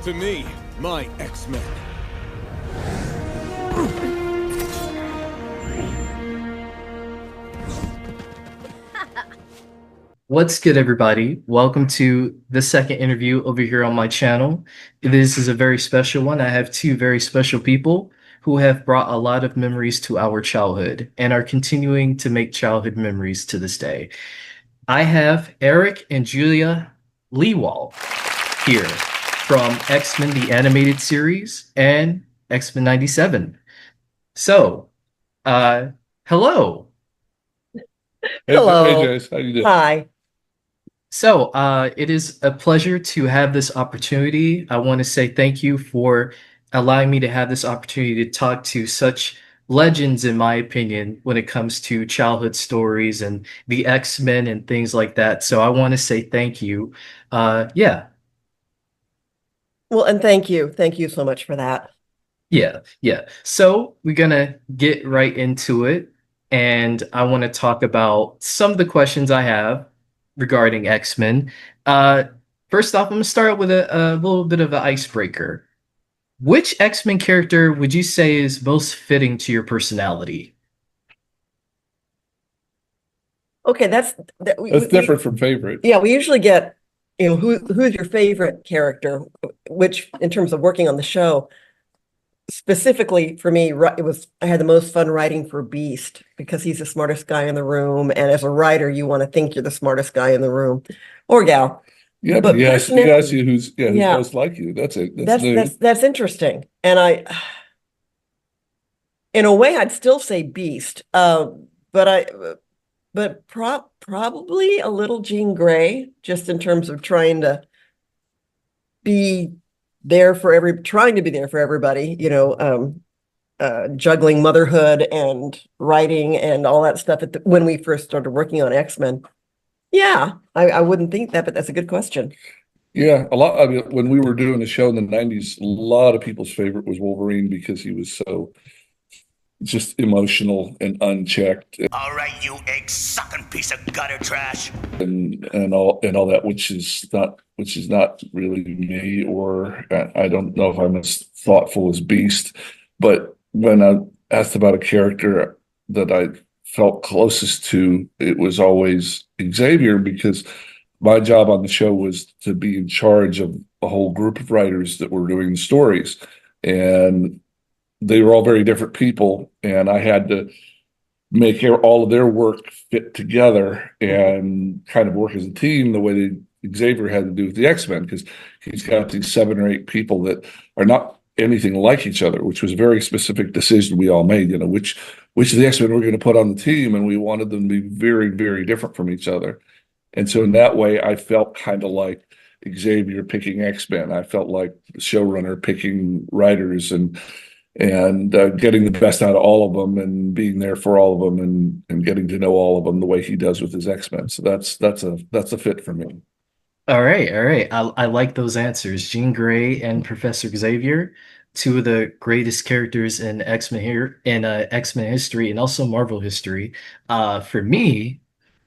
to me, my X-Men. What's good, everybody? Welcome to the second interview over here on my channel. This is a very special one. I have two very special people who have brought a lot of memories to our childhood and are continuing to make childhood memories to this day. I have Eric and Julia Lewald here from X-Men the Animated Series and X-Men 97. So, hello. Hey, Hello. Jace, how you doing? Hi. So, it is a pleasure to have this opportunity. I want to say thank you for allowing me to have this opportunity to talk to such legends, in my opinion, when it comes to childhood stories and the X-Men and things like that. So, I want to say thank you. Yeah, Well, and thank you. Thank you so much for that. yeah. So, we're gonna get right into it, and I want to talk about some of the questions I have regarding X-Men. Uh, First off, I'm gonna start out with a little bit of an icebreaker. Which X-Men character would you say is most fitting to your personality? Okay, That's different from favorite. yeah, we usually get, who's your favorite character, which in terms of working on the show, specifically for me, I had the most fun writing for Beast because he's the smartest guy in the room, and as a writer, you want to think you're the smartest guy in the room or gal. Yeah, But but he asked you who's Yeah. most like you. That's it. That's new. That's interesting. And in a way, I'd still say Beast. But probably a little Jean Grey, just in terms of trying to be trying to be there for everybody, juggling motherhood and writing and all that stuff when we first started working on X-Men. Yeah, I wouldn't think that, but that's a good question. Yeah, a lot. I mean, when we were doing the show in the '90s, a lot of people's favorite was Wolverine because he was so just emotional and unchecked All right, you egg-sucking piece of gutter trash. and all that, which is not really me, or I don't know if I'm as thoughtful as Beast. But when I asked about a character that I felt closest to, it was always Xavier, because my job on the show was to be in charge of a whole group of writers that were doing the stories, and they were all very different people, and I had to make all of their work fit together and kind of work as a team the way that Xavier had to do with the X-Men, because he's got these 7 or 8 people that are not anything like each other, which was a very specific decision we all made, which of the X-Men we're going to put on the team, and we wanted them to be very, very different from each other. And so in that way, I felt kind of like Xavier picking X-Men. I felt like the showrunner picking writers and getting the best out of all of them and being there for all of them and getting to know all of them the way he does with his X-Men. So that's a fit for me. All right, all right. I like those answers. Jean Grey and Professor Xavier, two of the greatest characters in X-Men here in X-Men history and also Marvel history. For me,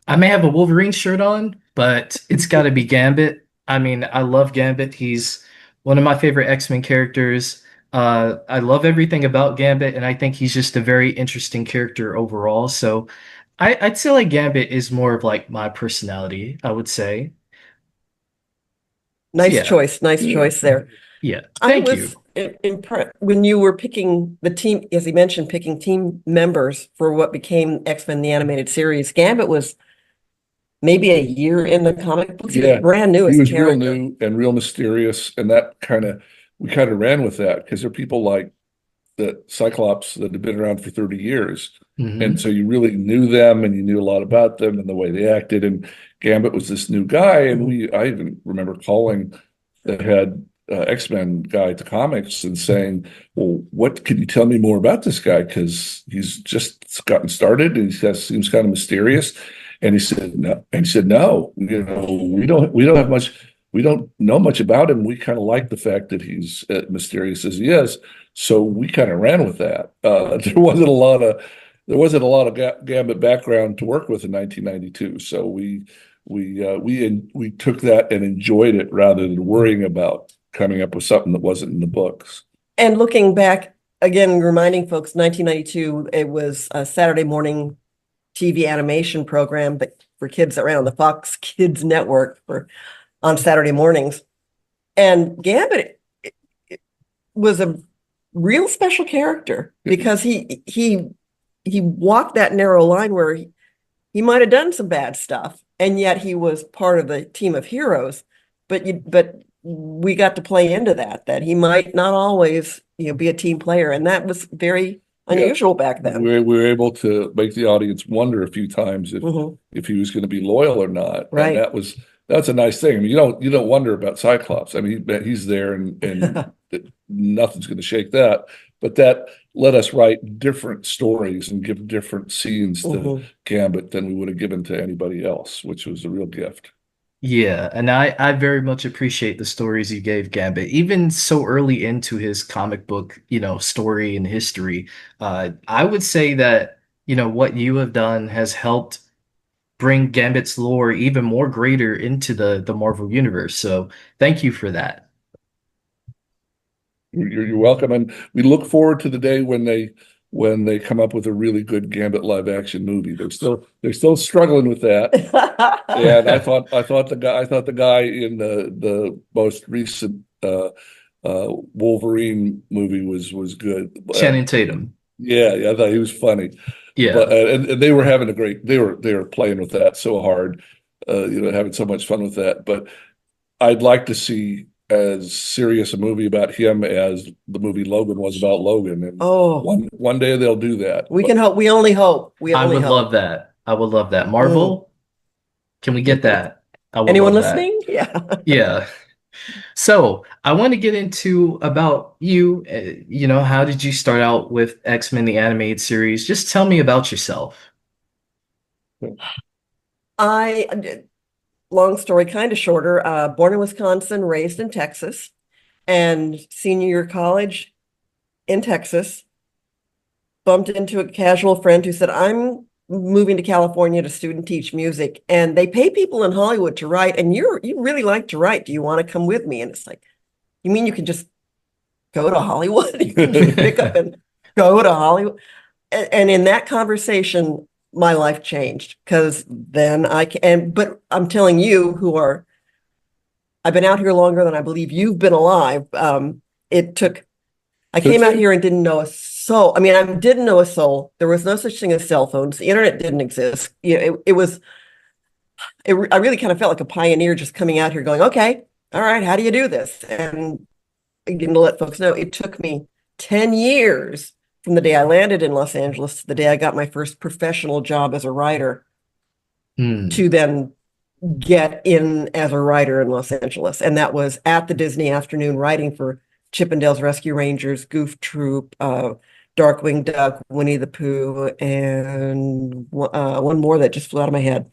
I may have a Wolverine shirt on, but it's got to be Gambit. I mean, I love Gambit. He's one of my favorite X-Men characters. I love everything about Gambit, and I think he's just a very interesting character overall. So I'd say like Gambit is more of like my personality, I would say. So, Nice choice. Nice choice there. yeah. I Thank you. was impressed when you were picking the team, as he mentioned, picking team members for what became X-Men the Animated Series. Gambit was maybe a year in the comic books. He was brand new as He a was real character. new and real mysterious, and we kind of ran with that because there are people like the Cyclops that have been around for 30 years. Mhm. And so you really knew them and you knew a lot about them and the way they acted. And Gambit was this new guy. And I even remember calling the head X-Men guy to comics and saying, well, what can you tell me more about this guy? Because he's just gotten started and seems kind of mysterious. And he said, no. And he said, no, we don't know much about him. We kind of like the fact that he's mysterious as he is. So we kind of ran with that. There wasn't a lot of Gambit background to work with in 1992. So we took that and enjoyed it rather than worrying about coming up with something that wasn't in the books. And looking back, again, reminding folks, 1992, it was a Saturday morning TV animation program, but for kids that ran on the Fox Kids Network on Saturday mornings. And Gambit was a real special character because he walked that narrow line where he might have done some bad stuff, and yet he was part of the team of heroes. But we got to play into that he might not always, be a team player, and that was very unusual back then. We were able to make the audience wonder a few times if he was going to be loyal or not. Right. And that's a nice thing. I mean, you don't wonder about Cyclops. I mean, he's there, and nothing's going to shake that. But that let us write different stories and give different scenes to Gambit than we would have given to anybody else, which was a real gift. Yeah, and I very much appreciate the stories you gave Gambit, even so early into his comic book, story and history. I would say that, what you have done has helped bring Gambit's lore even more greater into the Marvel universe. So thank you for that. You're welcome, and we look forward to the day when they come up with a really good Gambit live action movie. They're still struggling with that. And I thought the guy in the most recent Wolverine movie was good. Channing Tatum. Yeah, I thought he was funny. Yeah. But and they were having they were playing with that so hard, having so much fun with that. But I'd like to see as serious a movie about him as the movie Logan was about Logan. And one day they'll do that. We can hope. We only hope. I would love that. I would love that. Marvel, can we get that? Anyone listening? Yeah. Yeah. So I want to get into about you. How did you start out with X-Men, the animated series? Just tell me about yourself. Long story, kind of shorter, born in Wisconsin, raised in Texas, and senior year college in Texas, bumped into a casual friend who said, I'm moving to California to student teach music, and they pay people in Hollywood to write, and you really like to write. Do you want to come with me? And it's like, you mean you can just go to Hollywood? You can just pick up and go to Hollywood? And in that conversation, my life changed, because then but I'm telling you I've been out here longer than I believe you've been alive. I came out here and didn't know a soul. I mean, I didn't know a soul. There was no such thing as cell phones. The internet didn't exist. I really kind of felt like a pioneer just coming out here going, okay, all right, how do you do this? And again, to let folks know, it took me 10 years from the day I landed in Los Angeles to the day I got my first professional job as a writer to then get in as a writer in Los Angeles. And that was at the Disney Afternoon, writing for Chippendales Rescue Rangers, Goof Troop, Darkwing Duck, Winnie the Pooh, and one more that just flew out of my head.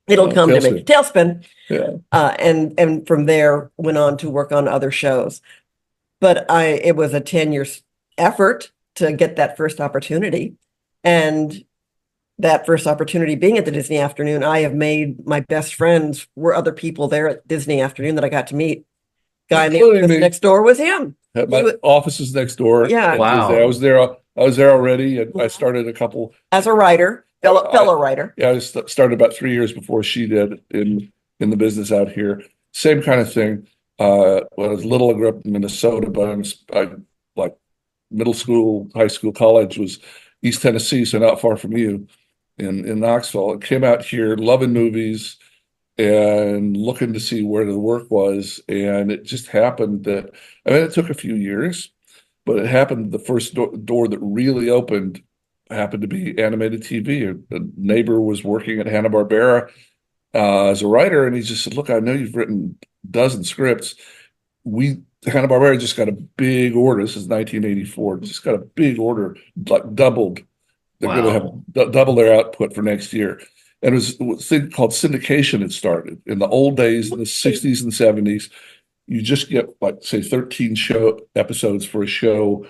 It'll come to me. Tailspin. Yeah. And from there went on to work on other shows. But it was a 10-year effort to get that first opportunity. And that first opportunity being at the Disney Afternoon, I have made my best friends were other people there at Disney Afternoon that I got to meet. Guy in the office next door was him. My office is next door. Yeah. Wow. I was there already, and I started a couple as a writer, fellow writer. Yeah, I started about 3 years before she did in the business out here. Same kind of thing. When I was little, I grew up in Minnesota, but I like middle school, high school, college was East Tennessee, so not far from you in Knoxville. I came out here loving movies and looking to see where the work was. And it just happened that, it took a few years, but it happened the first door that really opened happened to be animated TV. A neighbor was working at Hanna-Barbera as a writer, and he just said, look, I know you've written a dozen scripts. Hanna-Barbera just got a big order. This is 1984. Just got a big order, like doubled. They're going to have double their output for next year. And it was a thing called syndication had started. In the old days, in the 60s and 70s, you just get, like, say, 13 show episodes for a show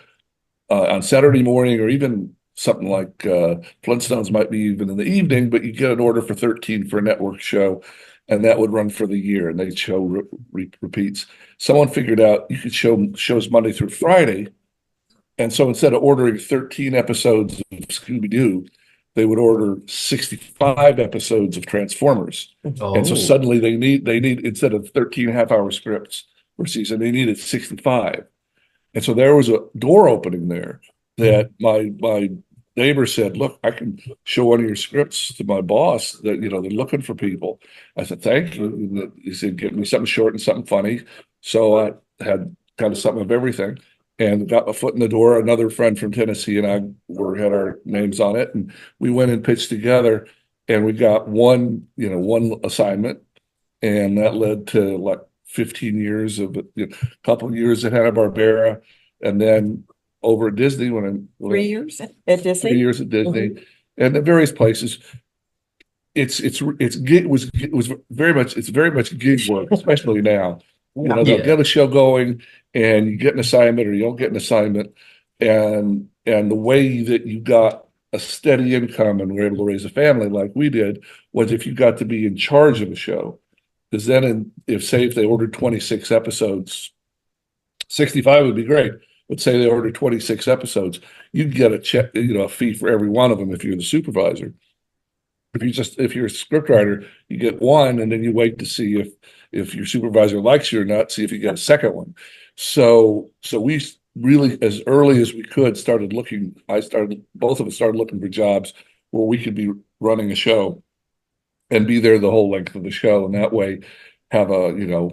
on Saturday morning, or even something like Flintstones might be even in the evening, but you get an order for 13 for a network show. and that would run for the year, and they'd show repeats. Someone figured out you could show shows Monday through Friday, and so instead of ordering 13 episodes of Scooby-Doo, they would order 65 episodes of Transformers. And so Oh. suddenly they need instead of 13 half-hour scripts per season, they needed 65. And so there was a door opening there that my neighbor said, "Look, I can show one of your scripts to my boss that, they're looking for people." I said, "Thank you." And he said, "Give me something short and something funny." So I had kind of something of everything and got my foot in the door. Another friend from Tennessee and I had our names on it, and we went and pitched together, and we got one assignment, and that led to like 15 years of a couple of years at Hanna-Barbera, and then over at Disney when 3 years at Disney. 3 years at Disney, and at various places. It's very much gig work, especially now. They'll get a show going, and you get an assignment or you don't get an assignment, and the way that you got a steady income and were able to raise a family like we did was if you got to be in charge of a show. Because then, if they ordered 26 episodes, 65 would be great. But say they ordered 26 episodes, you'd get a check, a fee for every one of them if you're the supervisor. If you're a scriptwriter, you get one, and then you wait to see if your supervisor likes you or not, see if you get a second one. So we really, as early as we could, started looking. Both of us started looking for jobs where we could be running a show and be there the whole length of the show, and that way have a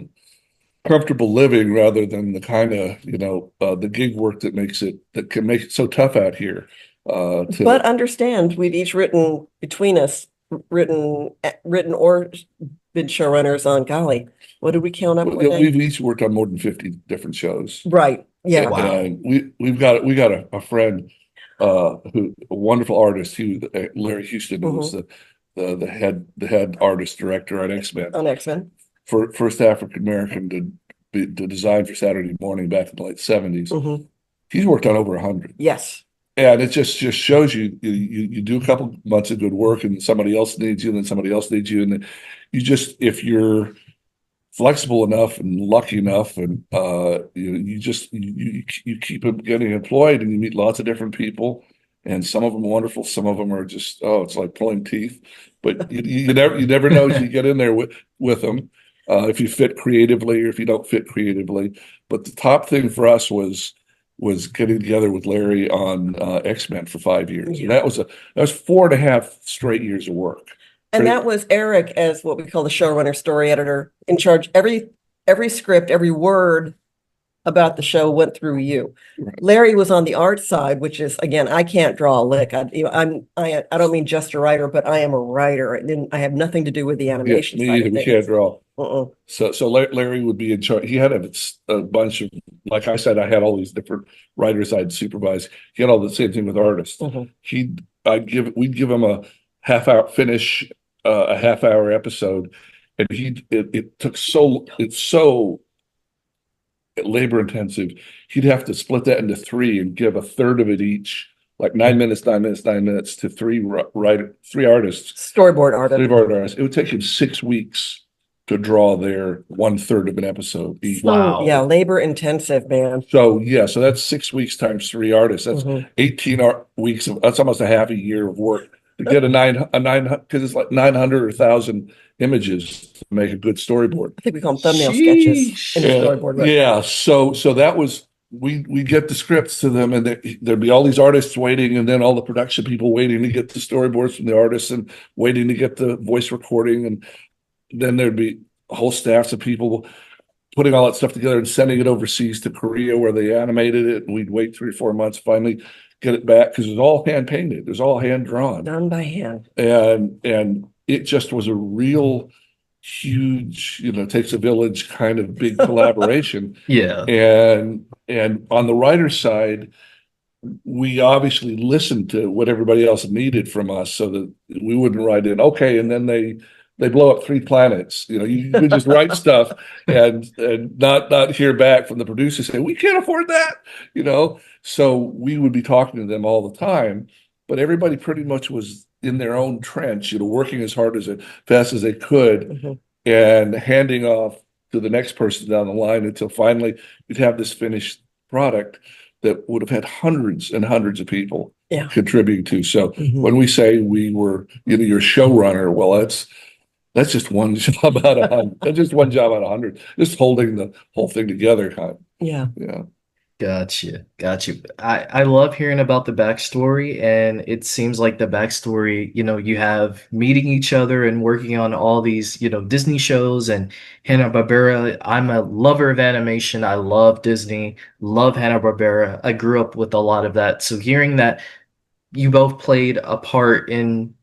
comfortable living rather than the kind of the gig work that can make it so tough out here. But understand, we've each written between us, written or been showrunners on, golly, what did we count up? We've each worked on more than 50 different shows. Right. Yeah. Wow. And we got a friend a wonderful artist, Larry Houston, who was the head artist director on X-Men. On X-Men. First African American to design for Saturday Morning back in the late 70s. He's worked on over 100. Yes. And it just shows you do a couple months of good work, and somebody else needs you, and then somebody else needs you, and then if you're flexible enough and lucky enough, and you keep getting employed, and you meet lots of different people, and some of them are wonderful, some of them are just it's like pulling teeth, but you never know as you get in there with them if you fit creatively or if you don't fit creatively. But the top thing for us was getting together with Larry on X-Men for 5 years. And that was 4.5 straight years of work. And that was Eric as what we call the showrunner, story editor, in charge. Every script, every word about the show went through you. Right. Larry was on the art side, which is, again, I can't draw a lick. I don't mean just a writer, but I am a writer. I have nothing to do with the animation Me side either. of We things. can't draw. So Larry would be in charge. He had a bunch of, like I said, I had all these different writers I'd supervise. He had all the same thing with artists. We'd give him a half-hour finish, a half-hour episode, and it's so labor intensive. He'd have to split that into 3 and give a third of it each, like 9 minutes to 3 artists. Storyboard artist. It would take him 6 weeks to draw their 1/3 of an episode each. Wow. Yeah, labor intensive, man. So that's 6 weeks times 3 artists. That's 18 weeks. That's almost a half a year of work to get a nine because it's like 900 or 1,000 images to make a good storyboard. I think we call them thumbnail sketches in the storyboard. Yeah. So that was we get the scripts to them, and there'd be all these artists waiting, and then all the production people waiting to get the storyboards from the artists and waiting to get the voice recording, and then there'd be whole staffs of people putting all that stuff together and sending it overseas to Korea where they animated it, and we'd wait 3 or 4 months, finally get it back because it was all hand painted, it was all hand drawn, Done by hand, and it just was a real huge, takes a village kind of big collaboration. Yeah. And on the writer's side, we obviously listened to what everybody else needed from us so that we wouldn't write in, okay, and then they blow up 3 planets. You could just write stuff and not hear back from the producer saying, we can't afford that, So we would be talking to them all the time, but everybody pretty much was in their own trench, working as hard as fast as they could. and handing off to the next person down the line until finally you'd have this finished product that would have had hundreds and hundreds of people Yeah. contributing to. So Mhm. when we say we were, your showrunner, well, that's just one job out of 100. That's just one job out of 100. Just holding the whole thing together, kind of. Yeah. Yeah. Gotcha. Gotcha. I love hearing about the backstory, and it seems like the backstory, you have meeting each other and working on all these, Disney shows and Hanna-Barbera. I'm a lover of animation. I love Disney, love Hanna-Barbera. I grew up with a lot of that. So hearing that you both played a part in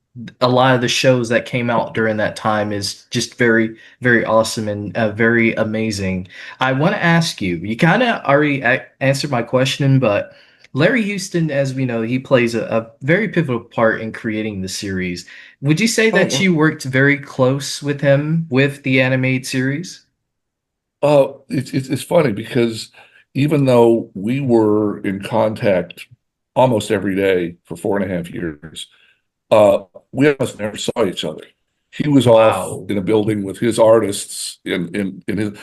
a lot of the shows that came out during that time is just very, very awesome and very amazing. I want to ask you, you kind of already answered my question, but Larry Houston, as we know, he plays a very pivotal part in creating the series. Would you say that yeah. you worked very close with him with the animated series? It's funny because even though we were in contact almost every day for 4.5 years, we almost never saw each other. He was off Wow. in a building with his artists in his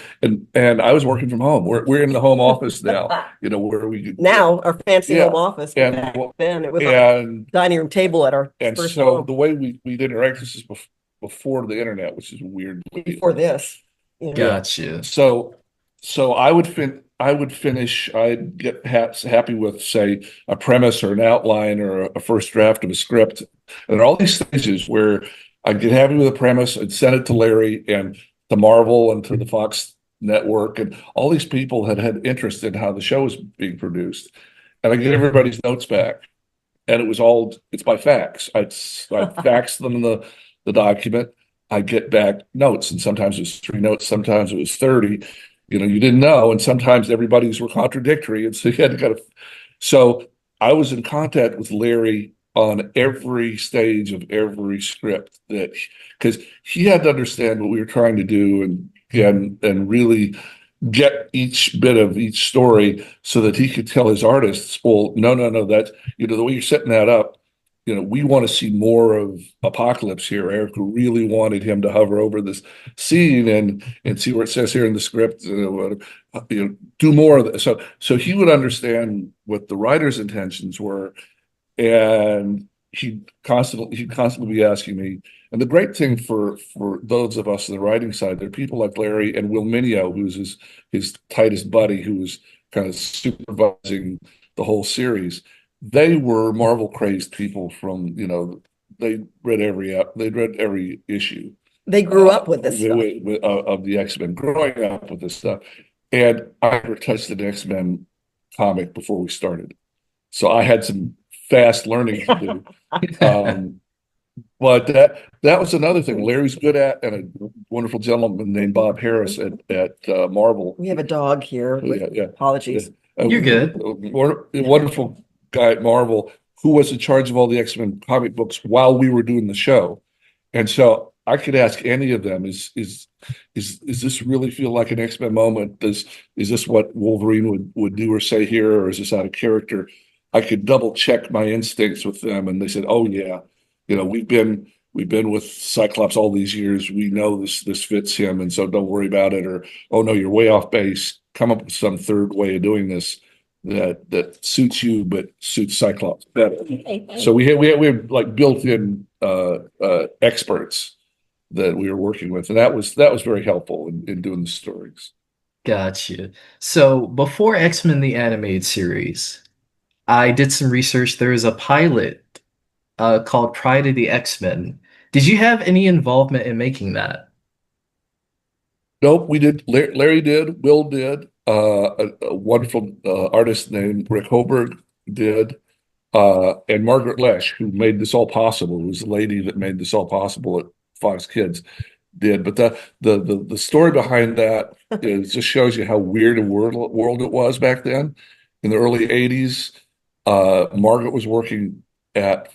and I was working from home. We're in the home office now, where we Now our fancy Yeah. home office, but And- back then it was like a dining room table at our and first so home the way we'd interact, this is before the internet, which is weird. before this. You know. Gotcha. So I would finish. I'd get happy with, say, a premise or an outline or a first draft of a script, and there are all these stages where I'd get happy with a premise. I'd send it to Larry and to Marvel and to the Fox network, and all these people had interest in how the show was being produced, and I get everybody's notes back, and it's by fax. I'd fax them the document. I get back notes, and sometimes it was 3 notes, sometimes it was 30. You didn't know, and sometimes everybody's were contradictory, and so you had to kind of. So I was in contact with Larry on every stage of every script because he had to understand what we were trying to do and really get each bit of each story so that he could tell his artists, well, no, that's the way you're setting that up. We want to see more of Apocalypse here. Eric really wanted him to hover over this scene and see where it says here in the script. Do more of this. So he would understand what the writer's intentions were, and he'd constantly be asking me. And the great thing for those of us in the writing side, there are people like Larry and Will Mineo, who's his tightest buddy, who was kind of supervising the whole series. They were Marvel crazed people from, they'd read every issue. They grew up with this stuff. Of the X-Men, growing up with this stuff. And I never touched an X-Men comic before we started. So I had some fast learning to do. But that was another thing Larry's good at, and a wonderful gentleman named Bob Harris at Marvel. We have a dog here. Yeah. Apologies. You're good. A wonderful guy at Marvel who was in charge of all the X-Men comic books while we were doing the show. And so I could ask any of them, is this really feel like an X-Men moment? Is this what Wolverine would do or say here, or is this out of character? I could double check my instincts with them, and they said, "Oh yeah, we've been with Cyclops all these years. We know this fits him, and so don't worry about it." Or, "Oh no, you're way off base. Come up with some third way of doing this that suits you but suits Cyclops better." So we had like built-in experts that we were working with, and that was very helpful in doing the stories. Gotcha. So before X-Men the Animated Series, I did some research. There is a pilot called Pride of the X-Men. Did you have any involvement in making that? Nope, we did. Larry did. Will did. A wonderful artist named Rick Hoberg did. And Margaret Lesh, who made this all possible, was the lady that made this all possible at Fox Kids, did. But the story behind that just shows you how weird a world it was back then. In the early 80s, Margaret was working at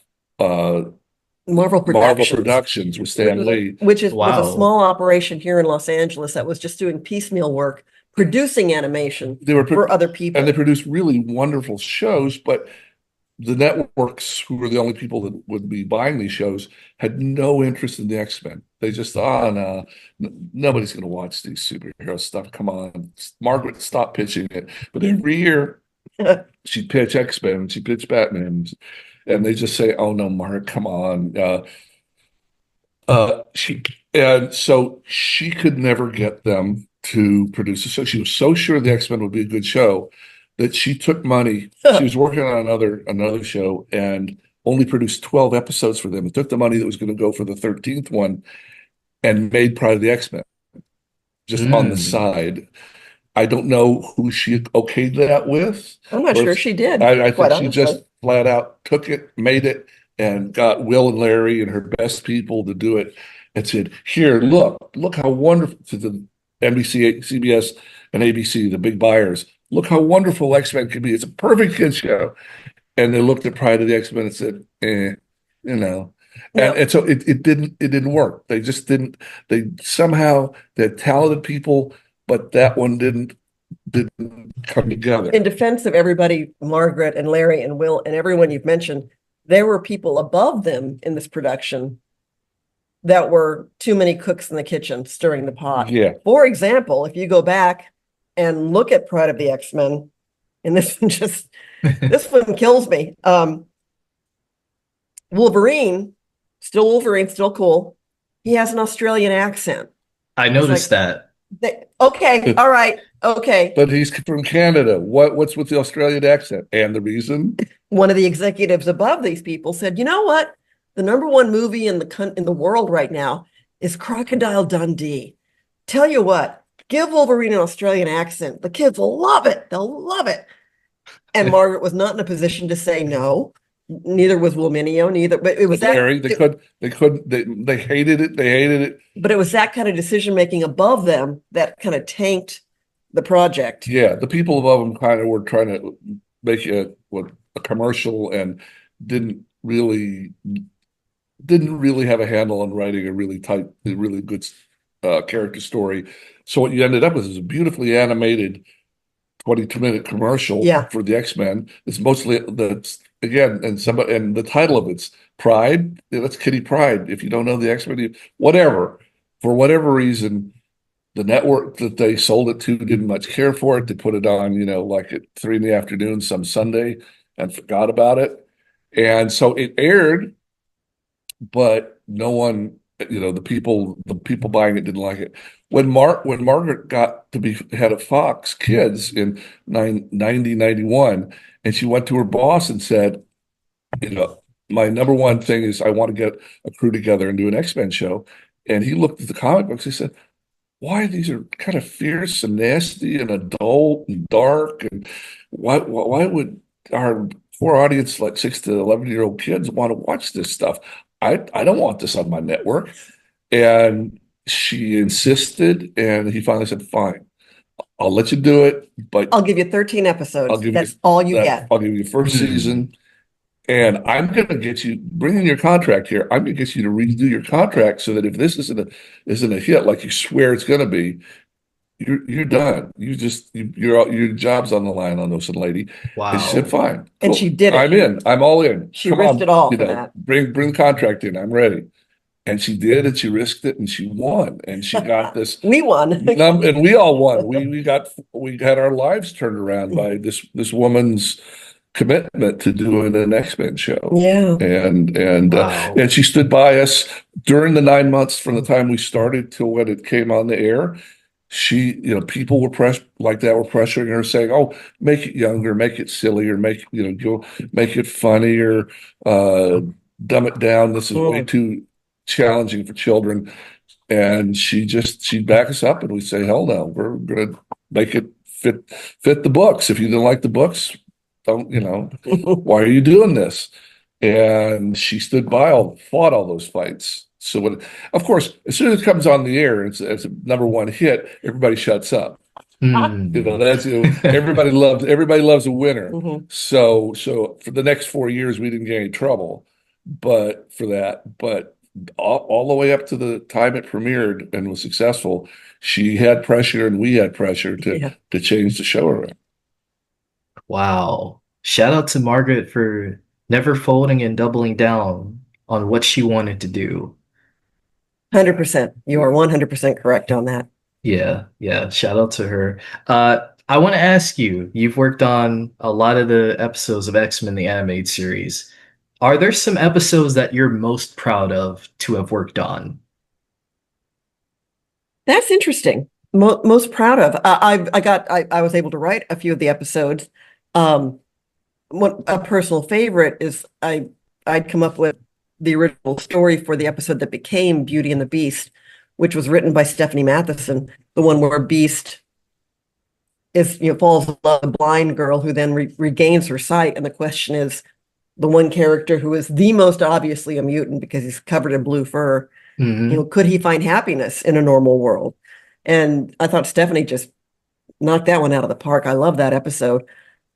Marvel Productions with Stan Lee. Which was Wow. a small operation here in Los Angeles that was just doing piecemeal work, producing animation They were for other people. and they produced really wonderful shows, but the networks, who were the only people that would be buying these shows, had no interest in the X-Men. They just, oh no, nobody's going to watch these superhero stuff. Come on, Margaret, stop pitching it. But every year she'd pitch X-Men, she'd pitch Batman, and they just say, oh no, Margaret, come on. She and so she could never get them to produce a show. She was so sure the X-Men would be a good show that she took money. She was working on another show and only produced 12 episodes for them. It took the money that was going to go for the 13th one and made Pride of the X-Men just on the side. I don't know who she okayed that with. I'm not sure she did. I think quite she honestly. just flat out took it, made it, and got Will and Larry and her best people to do it and said, here, look how wonderful, to the NBC, CBS, and ABC, the big buyers. Look how wonderful X-Men can be. It's a perfect kid show. And they looked at Pride of the X-Men and said, you know. No. And so it didn't work. They just didn't, they somehow, they're talented people, but that one didn't come together. In defense of everybody, Margaret and Larry and Will and everyone you've mentioned, there were people above them in this production that were too many cooks in the kitchen stirring the pot. Yeah. For example, if you go back and look at Pride of the X-Men, and this one kills me. Wolverine, still cool. He has an Australian accent. I noticed that. Okay, all right, okay. But he's from Canada. What's with the Australian accent? And the reason? One of the executives above these people said, you know what? The number one movie in the world right now is Crocodile Dundee. Tell you what, give Wolverine an Australian accent. The kids will love it. They'll love it. And Margaret was not in a position to say no. Neither was Wilminio, but it was that. Larry, they hated it. They hated it. But it was that kind of decision making above them that kind of tanked the project. Yeah, the people above them kind of were trying to make a commercial and didn't really have a handle on writing a really good character story. So what you ended up with is a beautifully animated 22-minute commercial for the X-Men. It's mostly and the title of it's Pride. Yeah, that's Kitty Pryde. If you don't know the X-Men, for whatever reason, the network that they sold it to didn't much care for it. They put it on, like at 3 p.m. some Sunday and forgot about it. And so it aired, but no one, the people buying it didn't like it. When Margaret got to be head of Fox Kids in 91, and she went to her boss and said, my number one thing is I want to get a crew together and do an X-Men show. And he looked at the comic books. He said, why these are kind of fierce and nasty and adult and dark, and why would our poor audience, like 6 to 11-year-old kids, want to watch this stuff? I don't want this on my network. And she insisted, and he finally said, fine, I'll let you do it, but I'll give you 13 episodes. That's all you get. I'll give you first season, and I'm going to get you, bring in your contract here. I'm going to get you to redo your contract so that if this isn't a hit like you swear it's going to be, you're done. Your job's on the line on this lady. Wow. And she said, fine. Cool. And she did it. I'm in. I'm all in. She risked it all for that. Bring the contract in. I'm ready. And she did, and she risked it, and she won, and she got this. We won, and we all won. We had our lives turned around by this woman's commitment to doing an X-Men show. Yeah, and she stood by us during the 9 months from the time we started till when it came on the air. She, people were pressuring her, saying, "Oh, make it younger, make it sillier, make it funnier, dumb it down. This is way too challenging for children." And she'd back us up, and we'd say, hell no, we're gonna make it fit the books. If you didn't like the books, why are you doing this? And she stood by fought all those fights. So of course, as soon as it comes on the air, it's a number one hit, everybody shuts up. That's everybody loves a winner. Mm-hmm. So for the next 4 years, we didn't get any trouble, but all the way up to the time it premiered and was successful, she had pressure and we had pressure to change the show around. Wow. Shout out to Margaret for never folding and doubling down on what she wanted to do. 100%. You are 100% correct on that. Yeah, yeah. Shout out to her. I want to ask you, you've worked on a lot of the episodes of X-Men the animated series. Are there some episodes that you're most proud of to have worked on? That's interesting. Most proud of. I was able to write a few of the episodes. What a personal favorite is I'd come up with the original story for the episode that became Beauty and the Beast, which was written by Stephanie Matheson, the one where Beast is, falls in love with a blind girl who then regains her sight. And the question is, the one character who is the most obviously a mutant because he's covered in blue fur, Mhm. could he find happiness in a normal world? And I thought Stephanie just knocked that one out of the park. I love that episode.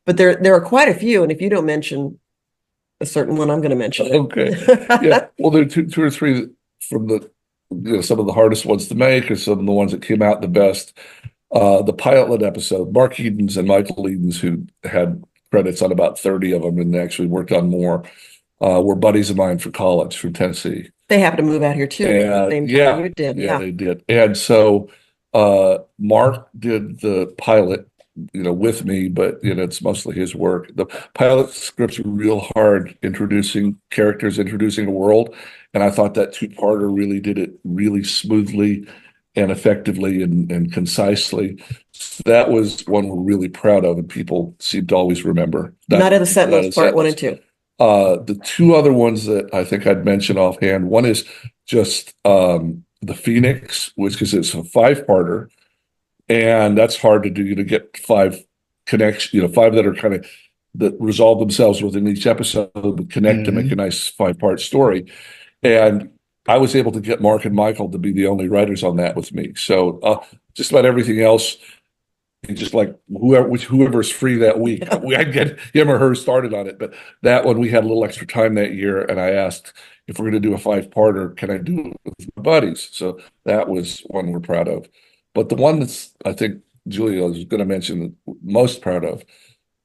But there are quite a few, and if you don't mention a certain one, I'm going to mention it. Okay. Yeah. Well, there are two or three from the, some of the hardest ones to make, or some of the ones that came out the best. The pilot episode, Mark Edens and Michael Edens, who had credits on about 30 of them and actually worked on more, were buddies of mine from college from Tennessee. They happen to move out here too, at the same time you did. Yeah, they did. And so Mark did the pilot, with me, but it's mostly his work. The pilot scripts were real hard, introducing characters, introducing a world, and I thought that two-parter really did it really smoothly and effectively and concisely. So that was one we're really proud of, and people seem to always remember. Night of the Sentinels, part 1 and 2. The two other ones that I think I'd mention offhand, one is just the Phoenix, which is it's a 5-parter, and that's hard to do, to get 5 connections, 5 that are kind of that resolve themselves within each episode, but connect to make a nice 5-part story. And I was able to get Mark and Michael to be the only writers on that with me. So just about everything else, just like whoever's free that week, I'd get him or her started on it. But that one, we had a little extra time that year, and I asked if we're going to do a 5-parter, can I do it with my buddies? So that was one we're proud of. But the one that's, I think Julia was going to mention, most proud of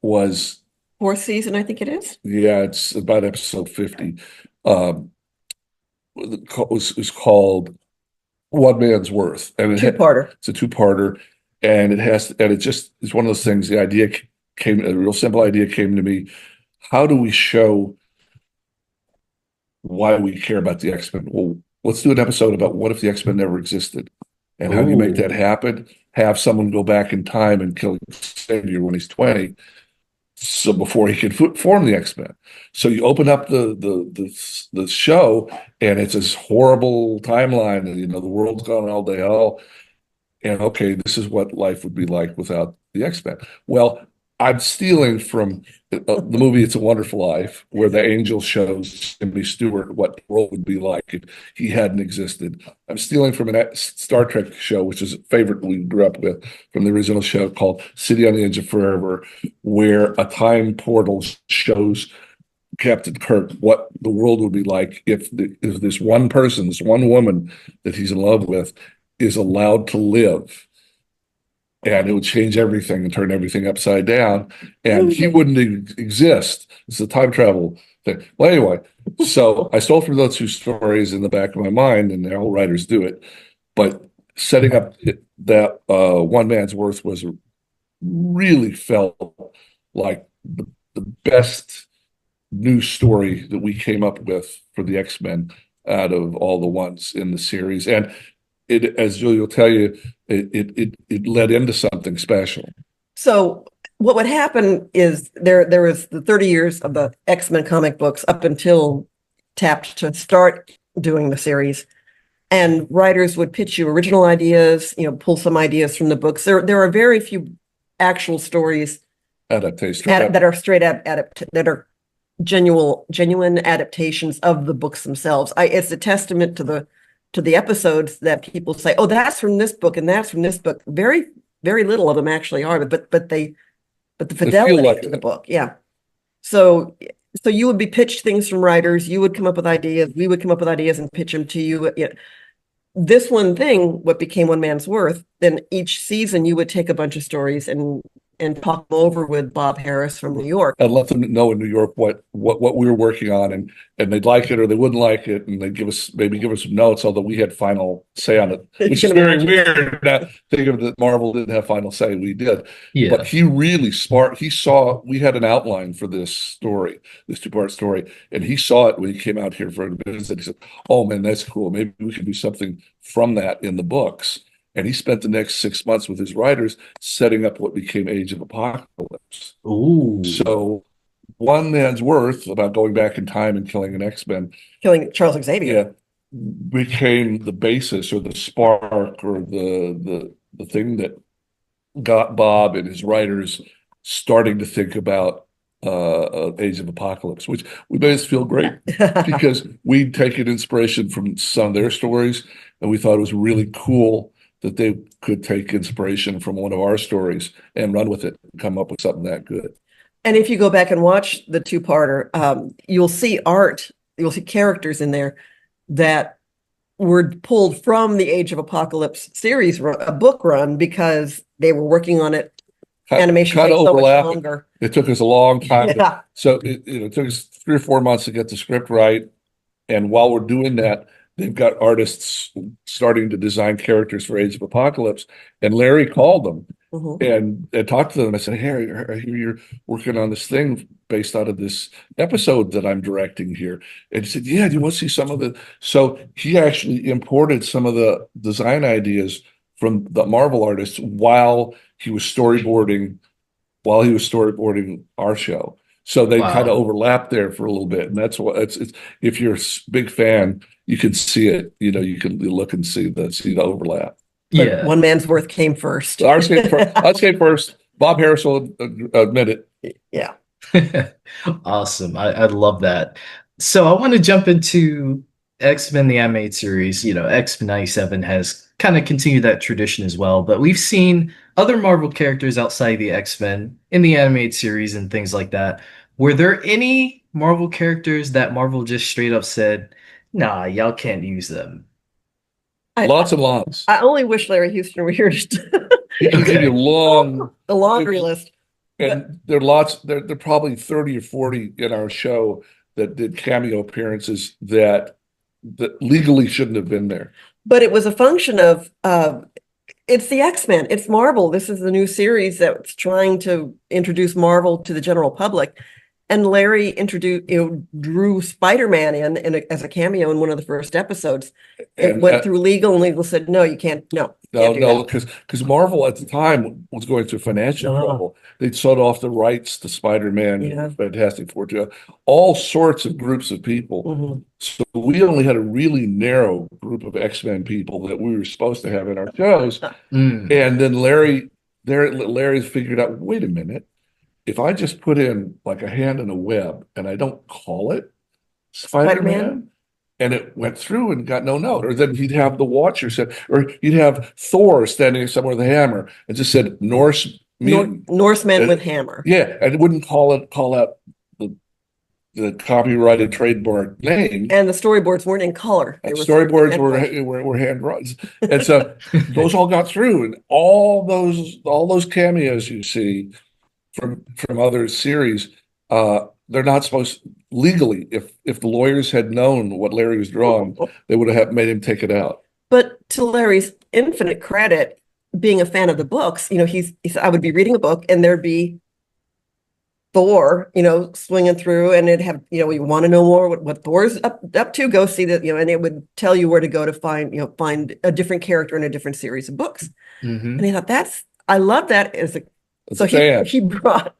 was 4th season, I think it is. Yeah, it's about episode 50. It's called One Man's Worth, and Two-parter. It's a 2-parter, and it's one of those things. A real simple idea came to me. How do we show why we care about the X-Men? Well, let's do an episode about what if the X-Men never existed, and how do you make that happen? Have someone go back in time and kill Xavier when he's 20. So before he can form the X-Men. So you open up the show, and it's this horrible timeline, and the world's gone all to hell. And okay, this is what life would be like without the X-Men. Well, I'm stealing from the movie It's a Wonderful Life, where the angel shows Jimmy Stewart what the world would be like if he hadn't existed. I'm stealing from a Star Trek show, which is a favorite we grew up with, from the original show called City on the Edge of Forever, where a time portal shows Captain Kirk what the world would be like if this one person, this one woman that he's in love with, is allowed to live. And it would change everything and turn everything upside down, and he wouldn't exist. It's a time travel thing. Well, anyway, so I stole from those 2 stories in the back of my mind, and all writers do it. But setting up that One Man's Worth was really felt like the best new story that we came up with for the X-Men out of all the ones in the series. And it, as Julia will tell you, it led into something special. So what would happen is there was the 30 years of the X-Men comic books up until tapped to start doing the series, and writers would pitch you original ideas, pull some ideas from the books. There are very few actual stories Adaptations that are straight up that are genuine adaptations of the books themselves. It's a testament to the episodes that people say, oh, that's from this book and that's from this book. Very, very little of them actually are, but the fidelity to the book. Yeah. So you would be pitched things from writers, you would come up with ideas, we would come up with ideas and pitch them to you. This one thing, what became One Man's Worth, then each season you would take a bunch of stories and and talk them over with Bob Harris from New York. And let them know in New York what we were working on, and they'd like it or they wouldn't like it, and they'd give us some notes, although we had final say on it, which is very weird. Now, think of that Marvel didn't have final say, we did. Yeah. But he really smart. He saw we had an outline for this story, this 2-part story, and he saw it when he came out here for a visit. He said, "Oh man, that's cool. Maybe we could do something from that in the books." And he spent the next 6 months with his writers setting up what became Age of Apocalypse. Ooh. So one man's worth about going back in time and killing an X-Men. Killing Charles Xavier. Yeah, became the basis or the spark or the thing that got Bob and his writers starting to think about Age of Apocalypse, which we made us feel great because we'd taken inspiration from some of their stories, and we thought it was really cool that they could take inspiration from one of our stories and run with it and come up with something that good. And if you go back and watch the 2-parter, you'll see characters in there that were pulled from the Age of Apocalypse series, a book run, because they were working on it. Animation Kind of takes so much overlapping. longer. It took us a long time. Yeah. So it took us 3 or 4 months to get the script right. And while we're doing that, they've got artists starting to design characters for Age of Apocalypse. And Larry called them and talked to them. I said, "Hey, I hear you're working on this thing based out of this episode that I'm directing here." And he said, "Yeah, do you want to see some of the..." So he actually imported some of the design ideas from the Marvel artists while he was storyboarding our show. So they kind of overlapped there for a little bit. And that's what it's if you're a big fan, you can see it, you can look and see the overlap. But Yeah. one man's worth came first. Ours came first. Bob Harris will admit it. Yeah. Awesome. I love that. So I want to jump into X-Men, the animated series. X-Men 97 has kind of continued that tradition as well, but we've seen other Marvel characters outside the X-Men in the animated series and things like that. Were there any Marvel characters that Marvel just straight up said, "Nah, y'all can't use them"? Lots and lots. I only wish Larry Houston were here He can give you a laundry list. And there are lots, there are probably 30 or 40 in our show that did cameo appearances that legally shouldn't have been there. But it was a function of it's the X-Men, it's Marvel. This is the new series that's trying to introduce Marvel to the general public. And Larry drew Spider-Man in as a cameo in one of the first episodes. It went through legal, and legal said, "No, you can't. No, because Marvel at the time was going through financial trouble. They'd sold off the rights to Spider-Man, Fantastic Four, all sorts of groups of people. So we only had a really narrow group of X-Men people that we were supposed to have in our shows. And then Larry figured out, wait a minute. If I just put in like a hand in a web and I don't call it Spider-Man, and it went through and got no note, or then he'd have the Watcher said, or you'd have Thor standing somewhere with a hammer and just said Norseman with hammer. Yeah, and it wouldn't call out the copyrighted trademark name. And the storyboards weren't in color. And storyboards were hand drawn. And so those all got through, and all those cameos you see from other series, they're not supposed legally. If the lawyers had known what Larry was drawing, they would have made him take it out. But to Larry's infinite credit, being a fan of the books, he said, I would be reading a book and there'd be Thor, swinging through, and it'd have, we want to know more what Thor's up to, go see that, and it would tell you where to go to find a different character in a different series of books. And he thought I love that he brought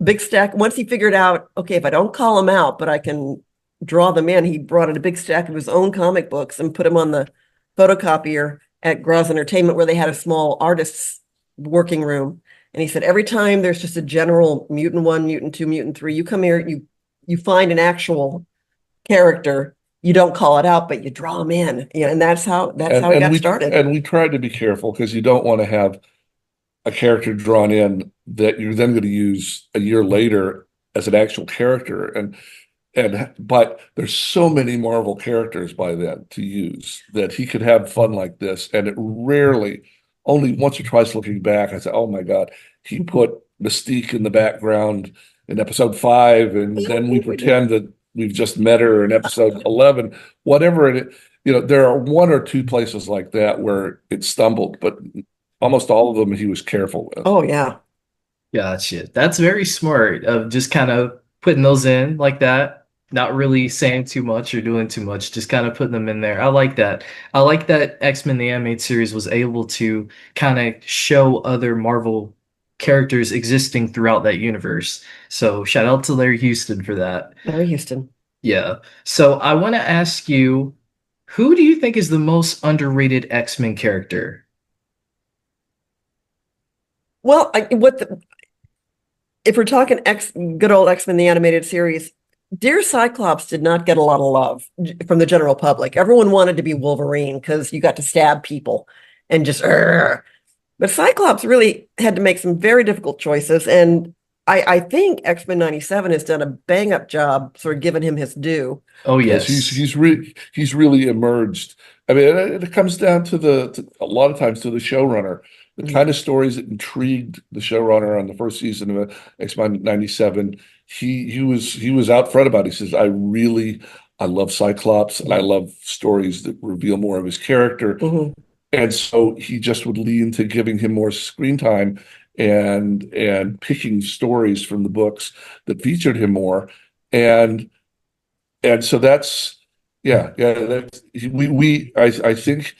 big stack. Once he figured out, okay, if I don't call them out, but I can draw them in, he brought in a big stack of his own comic books and put them on the photocopier at Groz Entertainment, where they had a small artist's working room. And he said, every time there's just a general mutant 1, mutant 2, mutant 3, you come here, you find an actual character, you don't call it out, but you draw them in. And that's how it got started. And we tried to be careful, because you don't want to have a character drawn in that you're then going to use a year later as an actual character. But there's so many Marvel characters by then to use that he could have fun like this. And it rarely, only once or twice looking back, I said, oh my God, he put Mystique in the background in episode 5, and then we pretend that we've just met her in episode 11, whatever there are one or two places like that where it stumbled, but almost all of them he was careful with. Oh, yeah. Gotcha. That's very smart of just kind of putting those in like that, not really saying too much or doing too much, just kind of putting them in there. I like that. I like that X-Men the Animated Series was able to kind of show other Marvel characters existing throughout that universe. So shout out to Larry Houston for that. Larry Houston. Yeah. So I want to ask you, who do you think is the most underrated X-Men character? Well, if we're talking good old X-Men the Animated Series, Dear Cyclops did not get a lot of love from the general public. Everyone wanted to be Wolverine because you got to stab people and just. But Cyclops really had to make some very difficult choices, and I think X-Men 97 has done a bang-up job, sort of giving him his due. Oh yes, he's really emerged. I mean, it comes down to a lot of times to the showrunner. The kind of stories that intrigued the showrunner on the first season of X-Men 97, he was out front about it. He says, I love Cyclops, and I love stories that reveal more of his character. Mm-hmm. And so he just would lean to giving him more screen time and picking stories from the books that featured him more. And so that's I think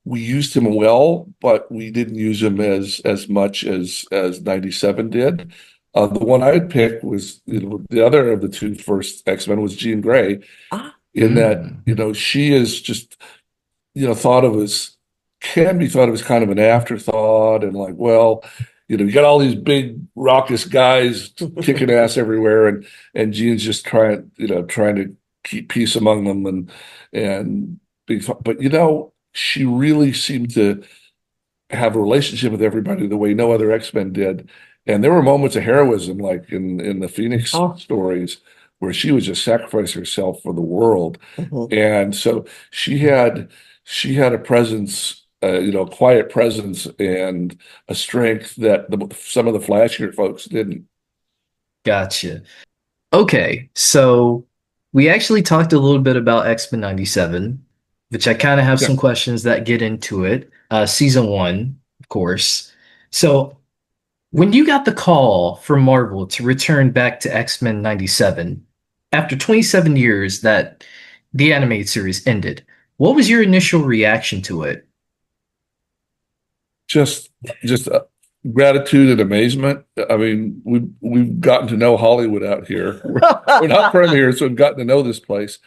we used him well, but we didn't use him as much as 97 did. The one I'd pick was the other of the two first X-Men was Jean Grey, in that she is just can be thought of as kind of an afterthought, and like, well, you got all these big raucous guys kicking ass everywhere, and Jean's just trying to keep peace among them and be fun. But she really seemed to have a relationship with everybody the way no other X-Men did. And there were moments of heroism, like in the Phoenix stories, where she would just sacrifice herself for the world. Mm-hmm. And so she had a presence, quiet presence and a strength that some of the flashier folks didn't. Gotcha. Okay, so we actually talked a little bit about X-Men 97, which I kind of have some questions that get into it. Season 1, of course. So when you got the call from Marvel to return back to X-Men 97, after 27 years that the animated series ended, what was your initial reaction to it? Just gratitude and amazement. I mean, we've gotten to know Hollywood out here. We're not from here, so we've gotten to know this place.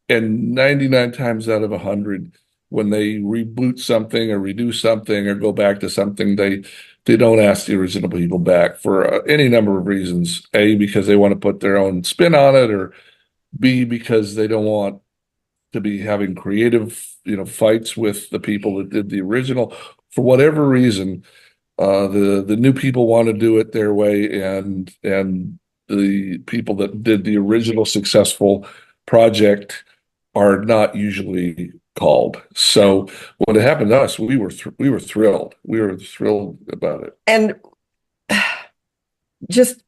And 99 times out of 100, when they reboot something or redo something or go back to something, they don't ask the original people back for any number of reasons. A, because they want to put their own spin on it, or B, because they don't want to be having creative, fights with the people that did the original. For whatever reason, the new people want to do it their way, and the people that did the original successful project are not usually called. So when it happened to us, we were thrilled. We were thrilled about it. And just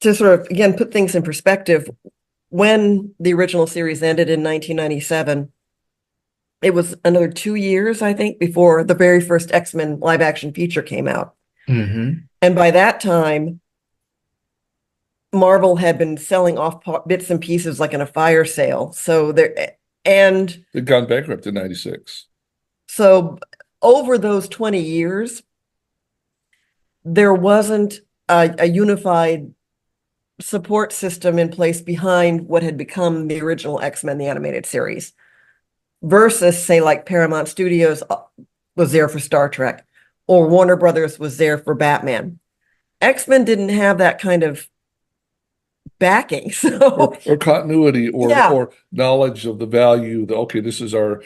to sort of, again, put things in perspective, when the original series ended in 1997, it was another 2 years, I think, before the very first X-Men live action feature came out. Mm-hmm. And by that time, Marvel had been selling off bits and pieces like in a fire sale. So they'd gone bankrupt in 96. So over those 20 years, there wasn't a unified support system in place behind what had become the original X-Men, the animated series, versus, say, like Paramount Studios was there for Star Trek, or Warner Brothers was there for Batman. X-Men didn't have that kind of backing, so or continuity, or knowledge of the value. This is our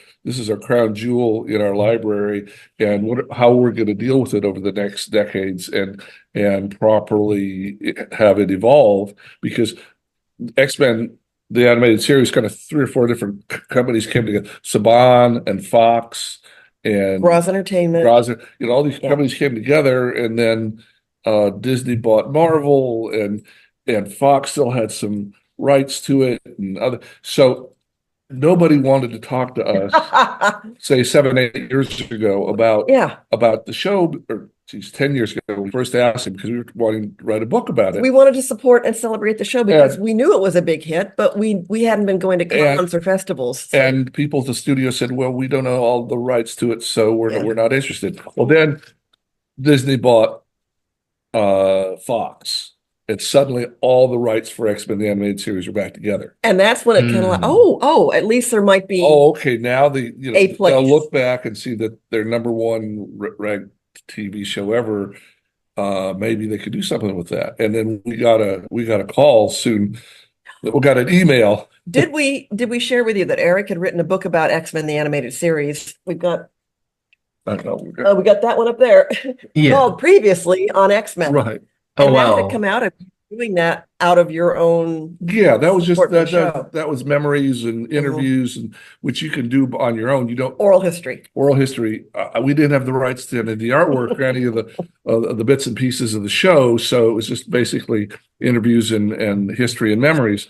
crown jewel in our library, and how we're going to deal with it over the next decades, and properly have it evolve. Because X-Men, the animated series, kind of 3 or 4 different companies came together: Saban and Fox and Roz Entertainment. all these companies came together, and then Disney bought Marvel, and Fox still had some rights to it, and other. So nobody wanted to talk to us, say 7, 8 years ago Yeah, about the show, or geez, 10 years ago. We first asked him because we were wanting to write a book about it. we wanted to support and celebrate the show because And- we knew it was a big hit, but we hadn't been going to cons or festivals. So- And people at the studio said, "Well, we don't know all the rights to it, so Yeah. we're not interested." Well, then Disney bought Fox, and suddenly all the rights for X-Men the animated series are back together. And that's when it kind of like, at least there might be. Oh, okay. Now A place. they'll look back and see that their number one ranked TV show ever. Maybe they could do something with that. And then we got a call soon. We got an email. Did we share with you that Eric had written a book about X-Men the animated series? I don't know. We got that one up there Yeah. called Previously on X-Men. Right. Oh, And that wow. had come out of doing that out of your own. Yeah, that was just Support the that show. that was memories and interviews, and which you can do on your own. You don't Oral history. oral history. We didn't have the rights to any of the artwork or any of the bits and pieces of the show, so it was just basically interviews and history and memories.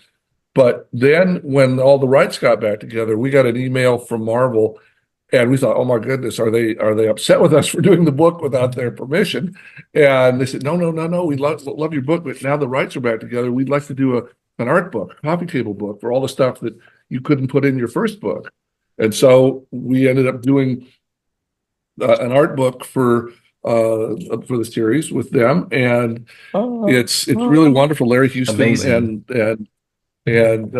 But then when all the rights got back together, we got an email from Marvel, and we thought, "Oh my goodness, are they upset with us for doing the book without their permission?" And they said, "No, no, no, no. We love your book, but now the rights are back together. We'd like to do an art book, a coffee table book for all the stuff that you couldn't put in your first book." And so we ended up doing an art book for the series with them, and it's really wonderful. Larry Houston Amazing. and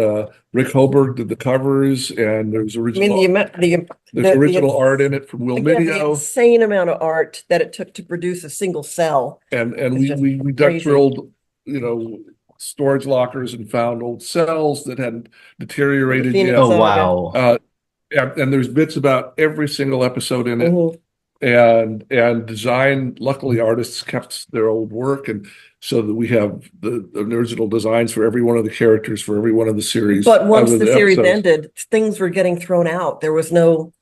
Rick Hoberg did the covers, and there's I original mean, there's original art in it from Will again, the Medio, insane amount of art that it took to produce a single cell. and It's we just we duck crazy. drilled, storage lockers and found old cells that hadn't deteriorated Phoenix yet. Oh, Saga. wow. And there's bits about every single episode in it. Mhm. And design, luckily artists kept their old work, and so that we have the original designs for every one of the characters for every one of the series. But once of the series episodes. ended, things were getting thrown out. There was no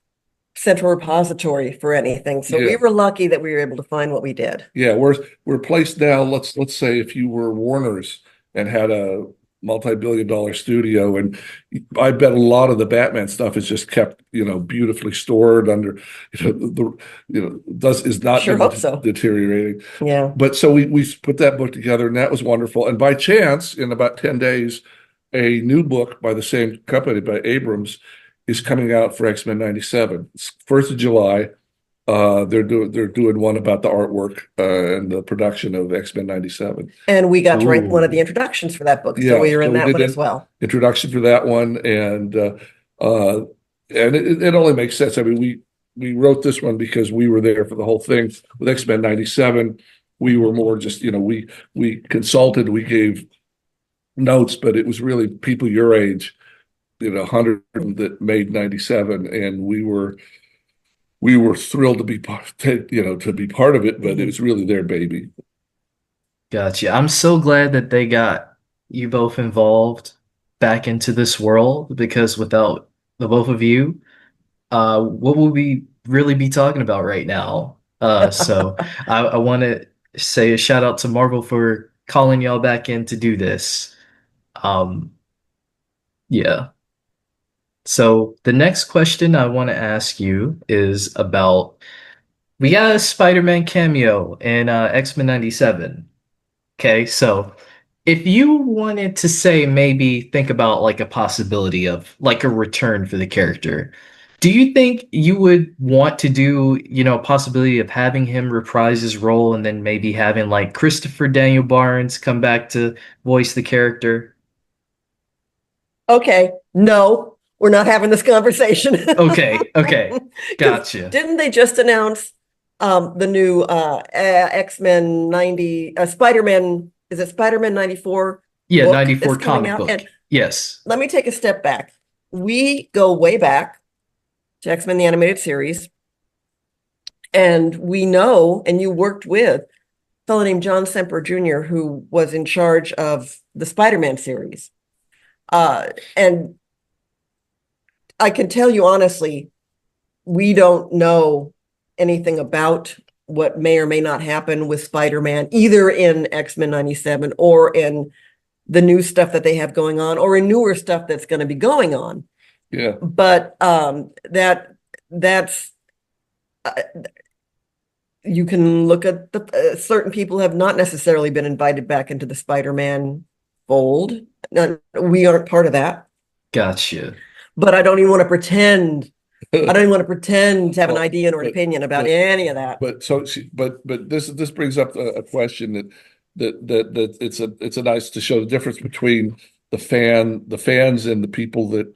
central repository for anything. So we Yeah. were lucky that we were able to find what we did. Yeah, we're placed now. Let's say if you were Warner's and had a multi-billion-dollar studio, and I bet a lot of the Batman stuff is just kept, beautifully stored under, is not Sure hope so. deteriorating. Yeah. But so we put that book together, and that was wonderful. And by chance, in about 10 days, a new book by the same company, by Abrams, is coming out for X-Men 97. It's 1st of July. They're doing one about the artwork and the production of X-Men 97. And we got to write Ooh. one of the introductions for that book. Yeah, So we were so in we that did one that. as well. Introduction for that one, and it only makes sense. I mean, we wrote this one because we were there for the whole thing with X-Men 97. We were more just, we consulted, we gave notes, but it was really people your age, 100 that made 97, and we were thrilled to be part, to be part of it, but it was really their baby. Gotcha. I'm so glad that they got you both involved back into this world, because without the both of you, what would we really be talking about right now? So I want to say a shout out to Marvel for calling y'all back in to do this. Yeah. So the next question I want to ask you is about, we got a Spider-Man cameo in X-Men 97. Okay, so if you wanted to say, maybe think about like a possibility of like a return for the character, do you think you would want to do, possibility of having him reprise his role and then maybe having like Christopher Daniel Barnes come back to voice the character? Okay. No, we're not having this conversation. Okay, gotcha. Didn't they just announce the new X-Men 90 Spider-Man, is it Spider-Man 94? Yeah, book 94 that's coming comic out? book. And Yes. let me take a step back. We go way back to X-Men the animated series, and we know, and you worked with a fellow named John Semper Jr., who was in charge of the Spider-Man series. And I can tell you honestly, we don't know anything about what may or may not happen with Spider-Man, either in X-Men 97 or in the new stuff that they have going on, or in newer stuff that's going to be going on. Yeah. But that's you can look at the certain people have not necessarily been invited back into the Spider-Man fold. We aren't part of that. Gotcha. But I don't even want to pretend. I don't even want to pretend to have an idea or an opinion about any of that. But this brings up a question that it's a nice to show the difference between the fans and the people that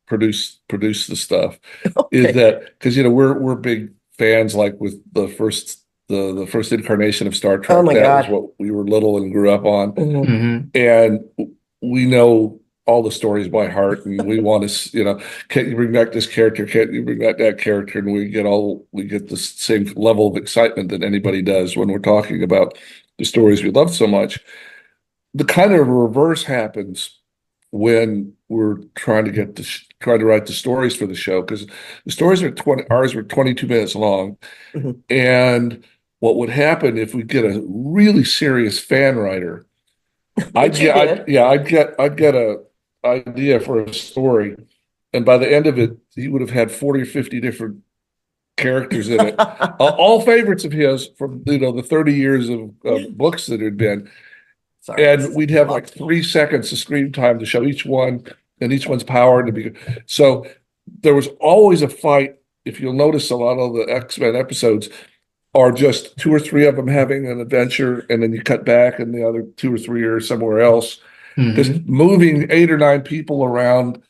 produce the stuff. Okay. Is that because we're big fans, like with the first incarnation of Star Trek. Oh my that God. was what we were little and grew up on. Mhm. Mhm. And we know all the stories by heart, and we want to, can't you bring back this character? Can't you bring back that character? And we get the same level of excitement that anybody does when we're talking about the stories we love so much. The kind of reverse happens when we're trying to write the stories for the show, because the stories ours were 22 minutes long. Mhm. And what would happen if we get a really serious fan writer, I'd Which you get did. I'd get a idea for a story, and by the end of it, he would have had 40 or 50 different characters in it, all favorites of his from the 30 years of books that had been. Sorry. And we'd have like 3 seconds of screen time to show each one and each one's power to be. So there was always a fight. If you'll notice, a lot of the X-Men episodes are just 2 or 3 of them having an adventure, and then you cut back and the other 2 or 3 are somewhere else. Just Mhm. moving 8 or 9 people around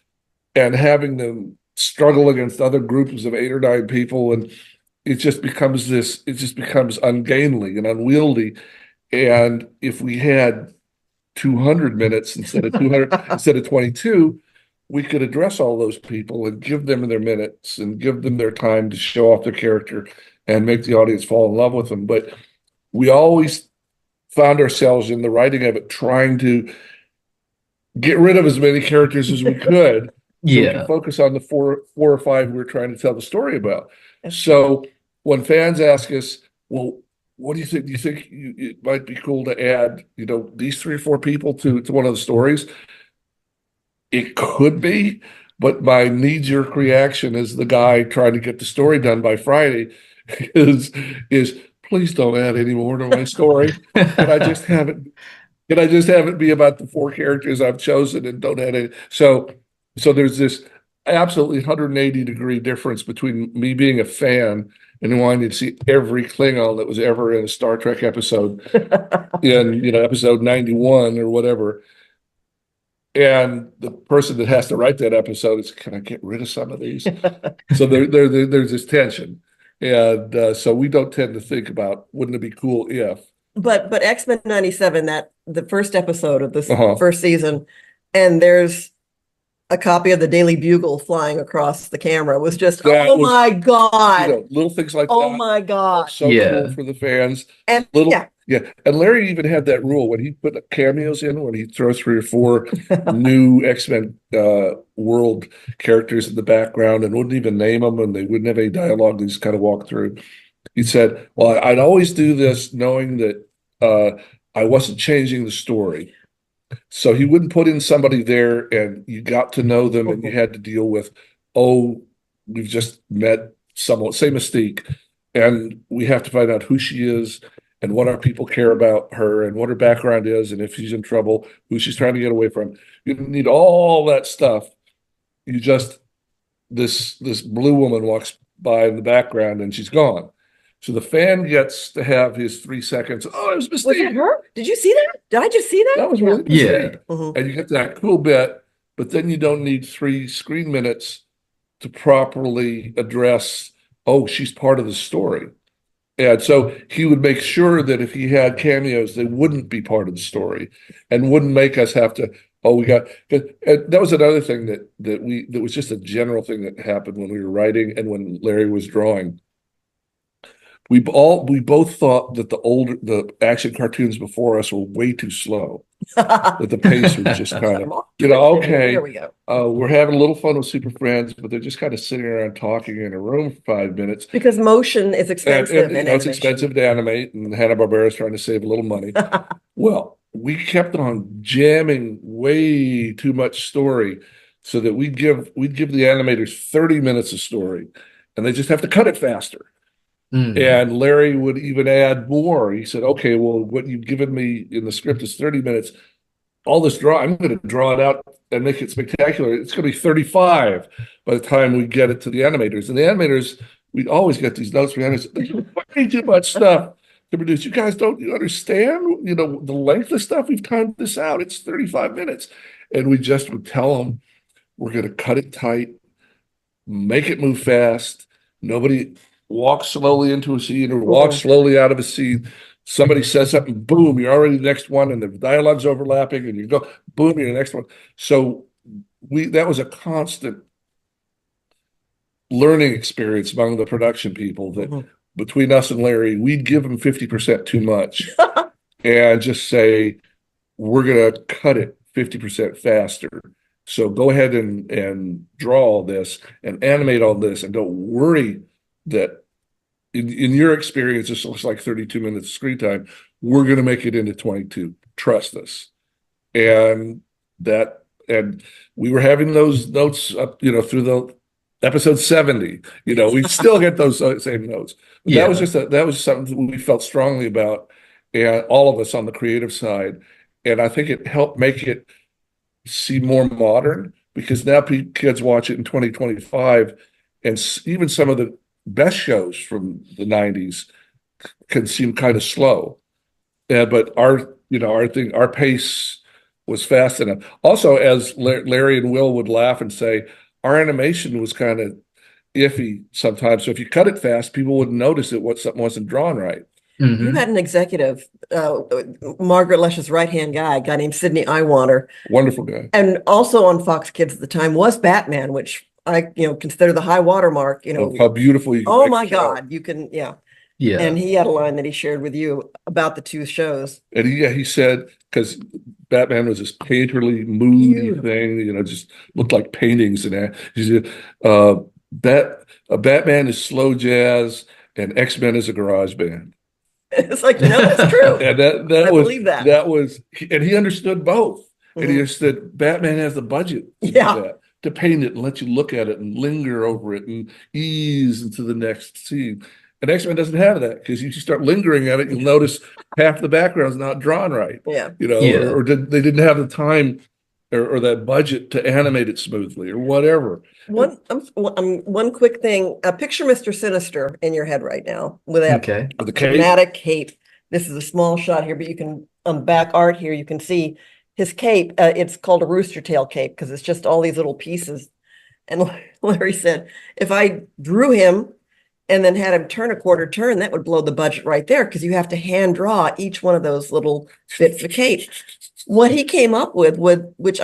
and having them struggle against other groups of 8 or 9 people. And it just becomes ungainly and unwieldy. And if we had 200 minutes instead of 200, instead of 22, we could address all those people and give them their minutes and give them their time to show off their character and make the audience fall in love with them. But we always found ourselves in the writing of it trying to get rid of as many characters as we could, so we Yeah. could focus on the four or five we're trying to tell the story about. So when fans ask us, well, what do you think? Do you think it might be cool to add, these 3 or 4 people to one of the stories? It could be, but my knee-jerk reaction as the guy trying to get the story done by Friday is please don't add any more to my story. Can I just have it be about the 4 characters I've chosen and don't add any? So there's this absolutely 180-degree difference between me being a fan and wanting to see every Klingon that was ever in a Star Trek episode in, episode 91 or whatever. And the person that has to write that episode is, can I get rid of some of these? So there's this tension. And so we don't tend to think about, wouldn't it be cool if? But X-Men 97, that the first episode of this Uh-huh. first season, and there's a copy of the Daily Bugle flying across the camera was just, my God. Little things like Oh that. my God. So Yeah. cool for the fans. And Yeah. And Larry even had that rule when he put cameos in, when he throws 3 or 4 new X-Men world characters in the background and wouldn't even name them, and they wouldn't have any dialogue. They just kind of walk through. He said, well, I'd always do this knowing that I wasn't changing the story. So he wouldn't put in somebody there and you got to know them and you had to deal with, we've just met someone, say Mystique, and we have to find out who she is and what our people care about her and what her background is, and if she's in trouble, who she's trying to get away from. You don't need all that stuff. You just, this blue woman walks by in the background and she's gone. So the fan gets to have his 3 seconds. Oh, it was Mystique. was that her? Did you see that? Did I just see that? That was really Yeah. Mystique. Mhm. And you get that cool bit, but then you don't need 3 screen minutes to properly address, she's part of the story. And so he would make sure that if he had cameos, they wouldn't be part of the story and wouldn't make us have to, and that was another thing that was just a general thing that happened when we were writing and when Larry was drawing. we both thought that the action cartoons before us were way too slow. That the pace was just kind of, okay, There we go. we're having a little fun with Super Friends, but they're just kind of sitting around talking in a room for 5 minutes. Because motion is expensive. And in it's animation. expensive to animate, and Hanna-Barbera is trying to save a little money. Well, we kept on jamming way too much story, so that we'd give the animators 30 minutes of story, and they just have to cut it faster. And Larry would even add more. He said, okay, well, what you've given me in the script is 30 minutes. All this I'm going to draw it out and make it spectacular. It's going to be 35 by the time we get it to the animators. And the animators, we'd always get these notes from the animators. There's way too much stuff to produce. You guys don't understand, the length of stuff. We've timed this out. It's 35 minutes. And we just would tell them, we're going to cut it tight, make it move fast. Nobody walk slowly into a scene or walk slowly out of a scene. Somebody says something, boom, you're already the next one, and the dialogue's overlapping, and you go, boom, you're the next one. So that was a constant learning experience among the production people that between us and Larry, we'd give them 50% too much and just say, we're going to cut it 50% faster. So go ahead and draw all this and animate all this, and don't worry that in your experience, this looks like 32 minutes of screen time. We're going to make it into 22. Trust us. And we were having those notes up, through the episode 70. We still get those same notes. But that was something that we felt strongly about, and all of us on the creative side. And I think it helped make it seem more modern, because now kids watch it in 2025, and even some of the best shows from the 90s can seem kind of slow. But our pace was fast enough. Also, as Larry and Will would laugh and say, our animation was kind of iffy sometimes. So if you cut it fast, people wouldn't notice something wasn't drawn right. You had an executive, Margaret Lush's right-hand guy, a guy named Sidney Iwander. Wonderful guy. And also on Fox Kids at the time was Batman, which I, consider the high watermark, How beautiful you can Oh make my a show. God, you can, Yeah. And he had a line that he shared with you about the two shows. And he said, because Batman was this painterly, moody thing, just looked like paintings. And he said, Batman is slow jazz and X-Men is a garage band. It's like, it's true. And I believe that. That was, and he understood both. And he understood Batman has the budget to do that, to paint it and let you look at it and linger over it and ease into the next scene. And X-Men doesn't have that, because if you start lingering at it, you'll notice half the background's not drawn right. Or they didn't have the time or that budget to animate it smoothly or whatever. One quick thing. Picture Mr. Sinister in your head right now with that With the cape. dramatic cape. This is a small shot here, but you can, on back art here, you can see his cape. It's called a rooster tail cape because it's just all these little pieces. And Larry said, if I drew him and then had him turn a quarter turn, that would blow the budget right there, because you have to hand draw each one of those little bits of cape. What he came up with, which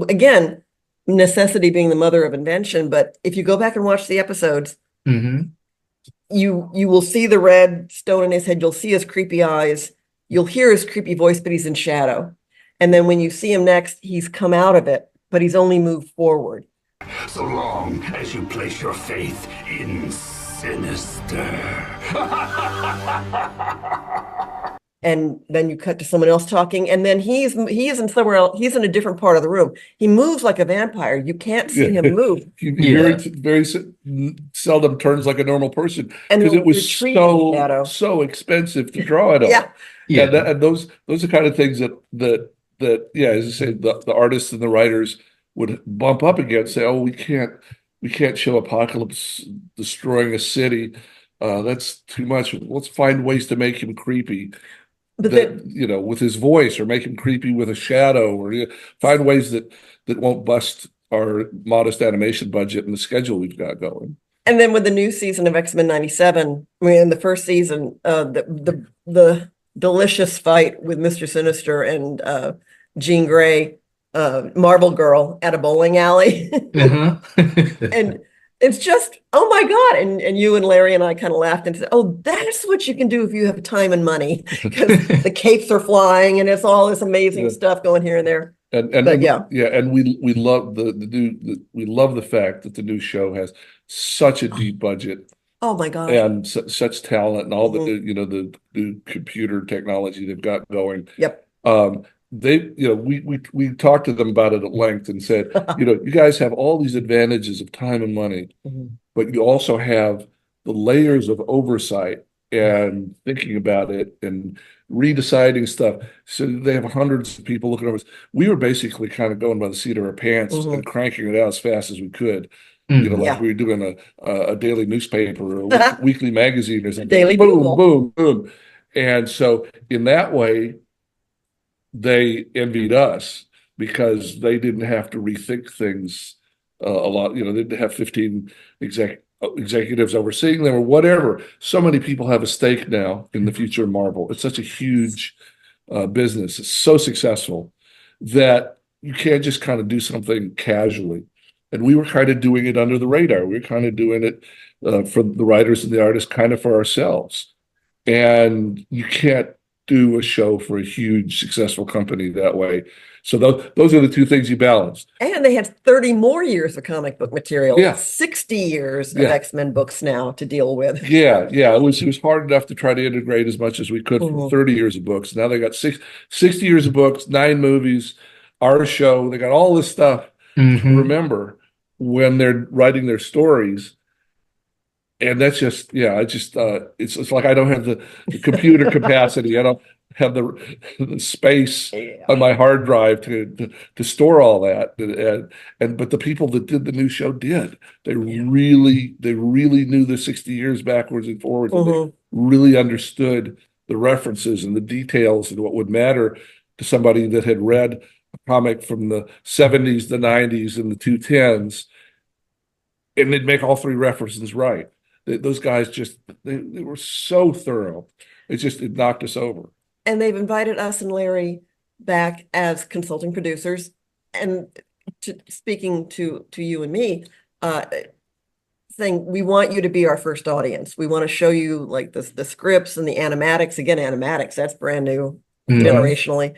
again, necessity being the mother of invention, but if you go back and watch the episodes, you will see the red stone in his head, you'll see his creepy eyes, you'll hear his creepy voice, but he's in shadow. And then when you see him next, he's come out of it, but he's only moved forward. So long as you place your faith in Sinister. And then you cut to someone else talking, and then he isn't somewhere else. He's in a different part of the room. He moves like a vampire. You can't see him move. Very seldom turns like a normal person, because it was so expensive to draw it on. And those are the kind of things that as I say, the artists and the writers would bump up against, say, oh, we can't show Apocalypse destroying a city. That's too much. Let's find ways to make him creepy. But with his voice, or make him creepy with a shadow, or find ways that won't bust our modest animation budget and the schedule we've got going. And then with the new season of X-Men 97, in the first season, the delicious fight with Mr. Sinister and Jean Grey, Marvel Girl, at a bowling alley. And it's just, oh my God. And you and Larry and I kind of laughed and said, oh, that's what you can do if you have time and money, because the capes are flying and it's all this amazing stuff going here and there. But yeah. And we love we love the fact that the new show has such a deep budget Oh my gosh. and such talent and all the the new computer technology they've got going. Yep. We talked to them about it at length and said, you guys have all these advantages of time and money, but you also have the layers of oversight and thinking about it and redeciding stuff. So they have hundreds of people looking over. We were basically kind of going by the seat of our pants and cranking it out as fast as we could. Like we were doing a daily newspaper or a weekly magazine or something. Daily boom, Bugle. boom, boom. And so in that way, they envied us because they didn't have to rethink things a lot. They didn't have 15 executives overseeing them or whatever. So many people have a stake now in the future of Marvel. It's such a huge business. It's so successful that you can't just kind of do something casually. And we were kind of doing it under the radar. We were kind of doing it for the writers and the artists, kind of for ourselves. And you can't do a show for a huge successful company that way. So those are the two things you balance. And they have 30 more years of comic book material. Yeah. 60 years of X-Men books now to deal with. Yeah. It was hard enough to try to integrate as much as we could for 30 years of books. Now they got 60 years of books, 9 movies, our show. They got all this stuff to remember when they're writing their stories. And that's just, it's like I don't have the computer capacity. I don't have the space on my hard drive to store all that. But the people that did the new show did. They really knew the 60 years backwards and forwards. And they really understood the references and the details and what would matter to somebody that had read a comic from the 70s, the 90s, and the 2010s. And they'd make all 3 references right. Those guys they were so thorough. It knocked us over. And they've invited us and Larry back as consulting producers. And speaking to you and me, saying we want you to be our first audience. We want to show you like the scripts and the animatics. Again, animatics, that's brand new generationally.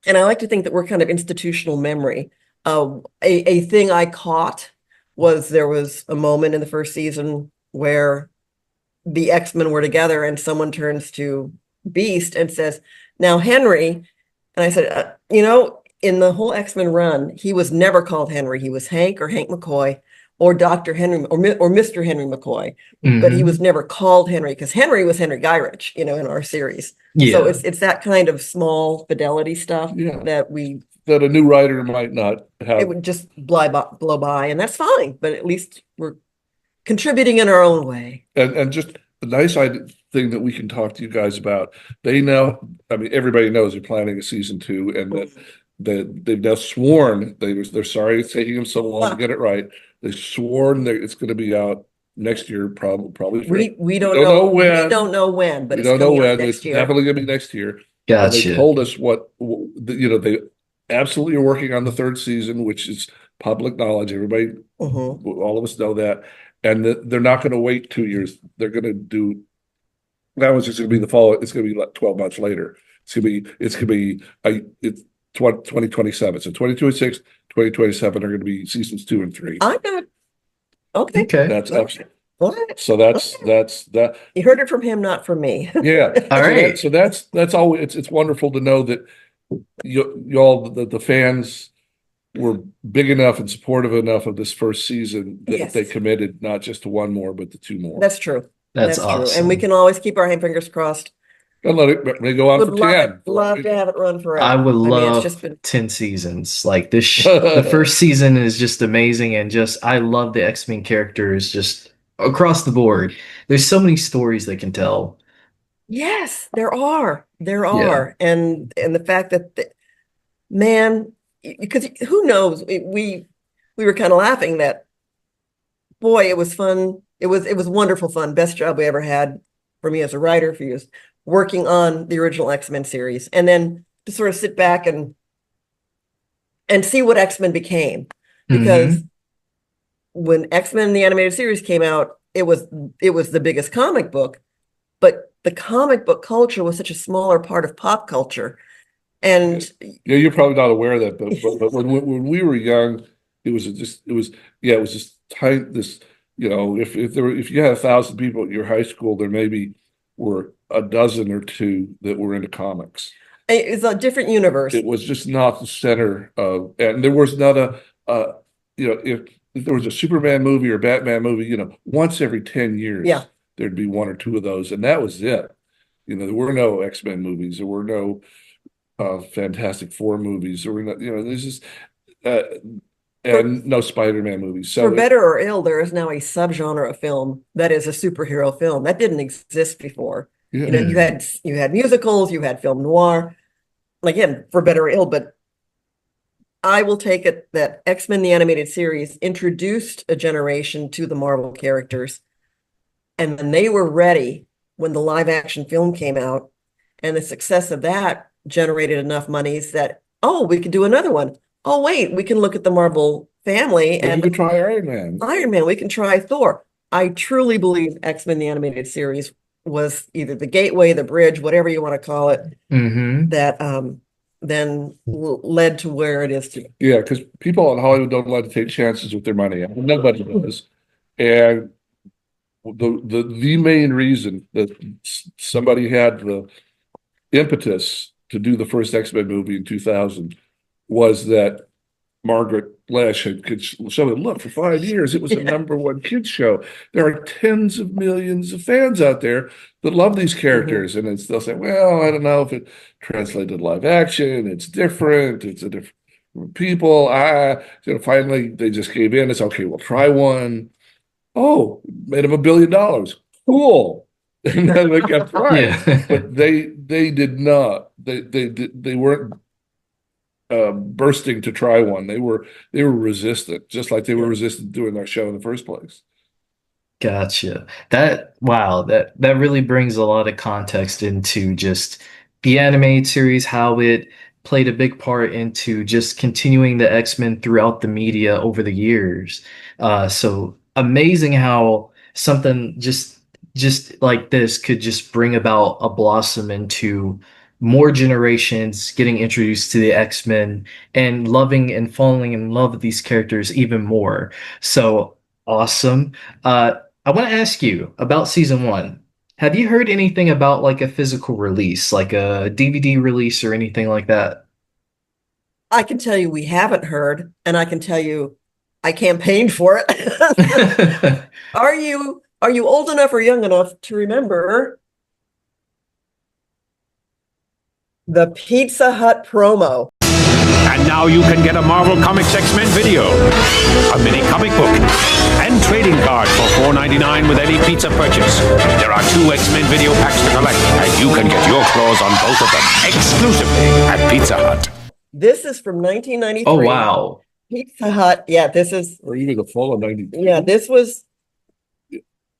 And I like to think that we're kind of institutional memory. A thing I caught was there was a moment in the first season where the X-Men were together and someone turns to Beast and says, now Henry, and I said, in the whole X-Men run, he was never called Henry. He was Hank or Hank McCoy or Dr. Henry or Mr. Henry McCoy, but he was never called Henry because Henry was Henry Gyrich, in our series. Yeah. So it's that kind of small fidelity stuff that a new writer might not have. It would just blow by, and that's fine. But at least we're contributing in our own way. And just a nice thing that we can talk to you guys about. They know, everybody knows they're planning a season 2, and that they've now sworn they're sorry it's taking them so long to get it right. They've sworn that it's going to be out next year, probably. We don't know when. We don't know when, but we don't know when. It's definitely going to be next year. Gotcha. And they told us they absolutely are working on the 3rd season, which is public knowledge. Everybody, all of us know that. And they're not going to wait 2 years. They're going to do, that was just going to be the fall. It's going to be like 12 months later. It's going to be 2027. So 2026, 2027 are going to be seasons 2 and 3. I got, okay. That's excellent. So that's that. You heard it from him, not from me. Yeah. All right. So that's all. It's wonderful to know that y'all, the fans were big enough and supportive enough of this first season that they committed not just to 1 more, but to 2 more. That's true. That's awesome. True. And we can always keep our fingers crossed. And let it go on for 10. Love to have it run forever. I would love 10 seasons. Like this, the first season is just amazing, and I love the X-Men characters just across the board. There's so many stories they can tell. Yes, there are. And the fact that man, because who knows, we were kind of laughing that, boy, it was fun. It was wonderful fun. Best job we ever had for me as a writer, for you, working on the original X-Men series, and then to sort of sit back and see what X-Men became, because when X-Men the animated series came out, it was the biggest comic book, but the comic book culture was such a smaller part of pop culture. And Yeah, you're probably not aware of that, but when we were young, it was just tight. If you had 1,000 people at your high school, there maybe were a dozen or two that were into comics. it's a different universe. It was just not the center of, and there was not if there was a Superman movie or Batman movie, once every 10 years, Yeah. there'd be one or two of those, and that was it. There were no X-Men movies, there were no Fantastic Four movies, there were no, there's just and no Spider-Man movies. So for better or ill, there is now a subgenre of film that is a superhero film that didn't exist before. yeah. You had musicals, you had film noir, again, for better or ill, but I will take it that X-Men the animated series introduced a generation to the Marvel characters, and then they were ready when the live action film came out, and the success of that generated enough monies that, oh, we could do another one. Oh, wait, we can look at the Marvel family And you and could try Iron Man. Iron Man, we can try Thor. I truly believe X-Men the animated series was either the gateway, the bridge, whatever you want to call it, that then led to where it is today. Yeah, because people in Hollywood don't like to take chances with their money. Nobody does. And the main reason that somebody had the impetus to do the first X-Men movie in 2000 was that Margaret Lash could show it. Look, for 5 years, it was a #1 kids show. There are tens of millions of fans out there that love these characters, and they'll say, "Well, I don't know if it translated live action. It's different. It's a different people." Finally, they just gave in. It's okay. We'll try one. Oh, made them $1 billion. Cool. And then they kept trying, Yeah. but they did not. They weren't bursting to try one. They were resistant, just like they were resistant doing our show in the first place. Gotcha. Wow, that really brings a lot of context into just the animated series, how it played a big part into just continuing the X-Men throughout the media over the years. So amazing how something just like this could just bring about a blossom into more generations getting introduced to the X-Men and loving and falling in love with these characters even more. So awesome. I want to ask you about season 1. Have you heard anything about like a physical release, like a DVD release or anything like that? I can tell you we haven't heard, and I can tell you I campaigned for it. Are you old enough or young enough to remember the Pizza Hut promo? And now you can get a Marvel Comics X-Men video, a mini comic book, and trading cards for $4.99 with any pizza purchase. There are 2 X-Men video packs to collect, and you can get your claws on both of them exclusively at Pizza Hut. This is from 1993. Oh, wow. Pizza Hut. Yeah, this is. Or even the fall of '92. Yeah, this was.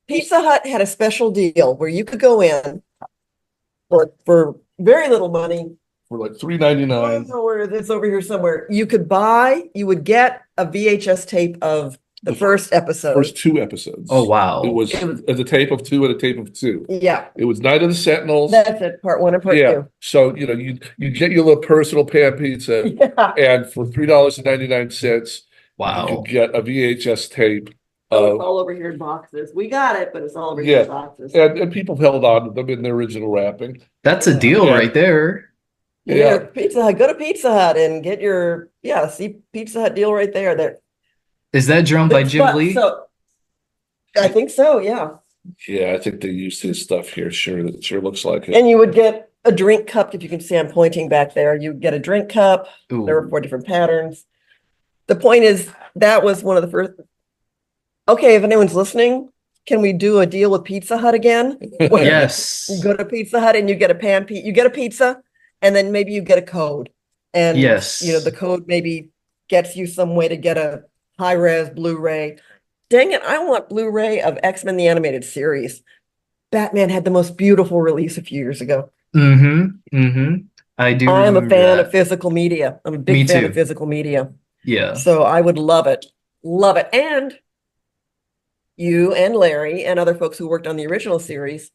Pizza Hut had a special deal where you could go in for very little money. For like I $3.99. don't know where it is, over here somewhere. You would get a VHS tape of the first episode. First 2 episodes. Oh, wow. It was a tape of 2 and a tape of 2. Yeah, It was Night of the Sentinels. that's it. Part 1 and part Yeah. 2. So, you get your little personal pan pizza, Yeah. and for $3.99, Wow. you could get a VHS tape Oh, of, it's all over here in boxes. We got it, but it's all over Yeah. here in boxes. and people held on to them in the original wrapping. That's a deal Yeah. right there. Yeah, Pizza Hut. Go to Pizza Hut and get your see Pizza Hut deal right there. There. Is that drawn by Jim But- Lee? So, I think so. Yeah, Yeah, I think they used his stuff here. Sure, it sure looks like it. and you would get a drink cup. If you can see, I'm pointing back there. You get a drink cup. Ooh. There were 4 different patterns. The point is that was one of the first. Okay, if anyone's listening, can we do a deal with Pizza Hut again? Yes. You go to Pizza Hut and you get you get a pizza, and then maybe you get a code. And Yes. the code maybe gets you some way to get a high-res Blu-ray. Dang it, I want Blu-ray of X-Men the Animated Series. Batman had the most beautiful release a few years ago. I do I am a remember fan that. of physical media. I'm a Me big fan too. of physical media. Yeah. So I would love it. Love it. And you and Larry and other folks who worked on the original series,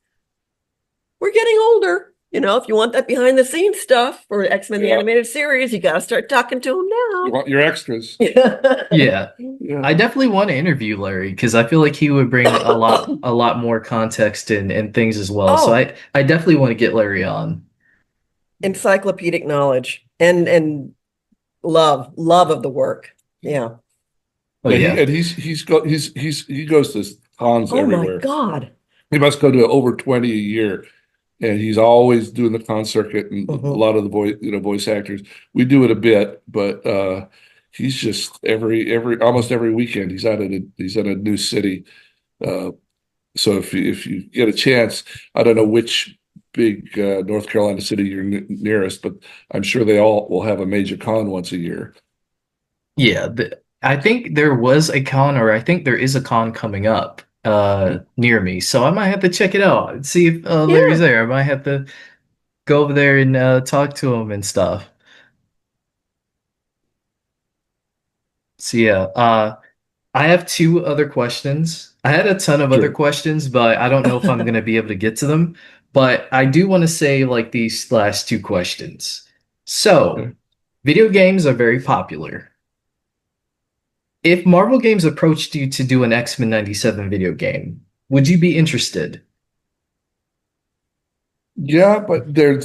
we're getting older. If you want that behind the scenes stuff for X-Men the Yeah. animated series, you got to start talking to them You now. want your extras. Yeah. Yeah. I definitely want to interview Larry because I feel like he would bring a lot more context and things as well. So Oh. I definitely want to get Larry on. Encyclopedic knowledge and love of the work. Yeah. Oh Yeah, yeah. he goes to cons Oh my everywhere. God. He must go to over 20 a year, and he's always doing the con circuit. And Mhm. a lot of the voice actors, we do it a bit, but he's just almost every weekend he's at a new city. So if you get a chance, I don't know which big North Carolina city you're nearest, but I'm sure they all will have a major con once a year. Yeah. I think there was a con, or I think there is a con coming up near me. So I might have to check it out and see if Larry's there. I might have to go over there and talk to him and stuff. So yeah, I have two other questions. I had a ton of other Sure. questions, but I don't know if I'm going to be able to get to them. But I do want to say like these last two questions. So, Okay. video games are very popular. If Marvel Games approached you to do an X-Men 97 video game, would you be interested? Yeah, but they're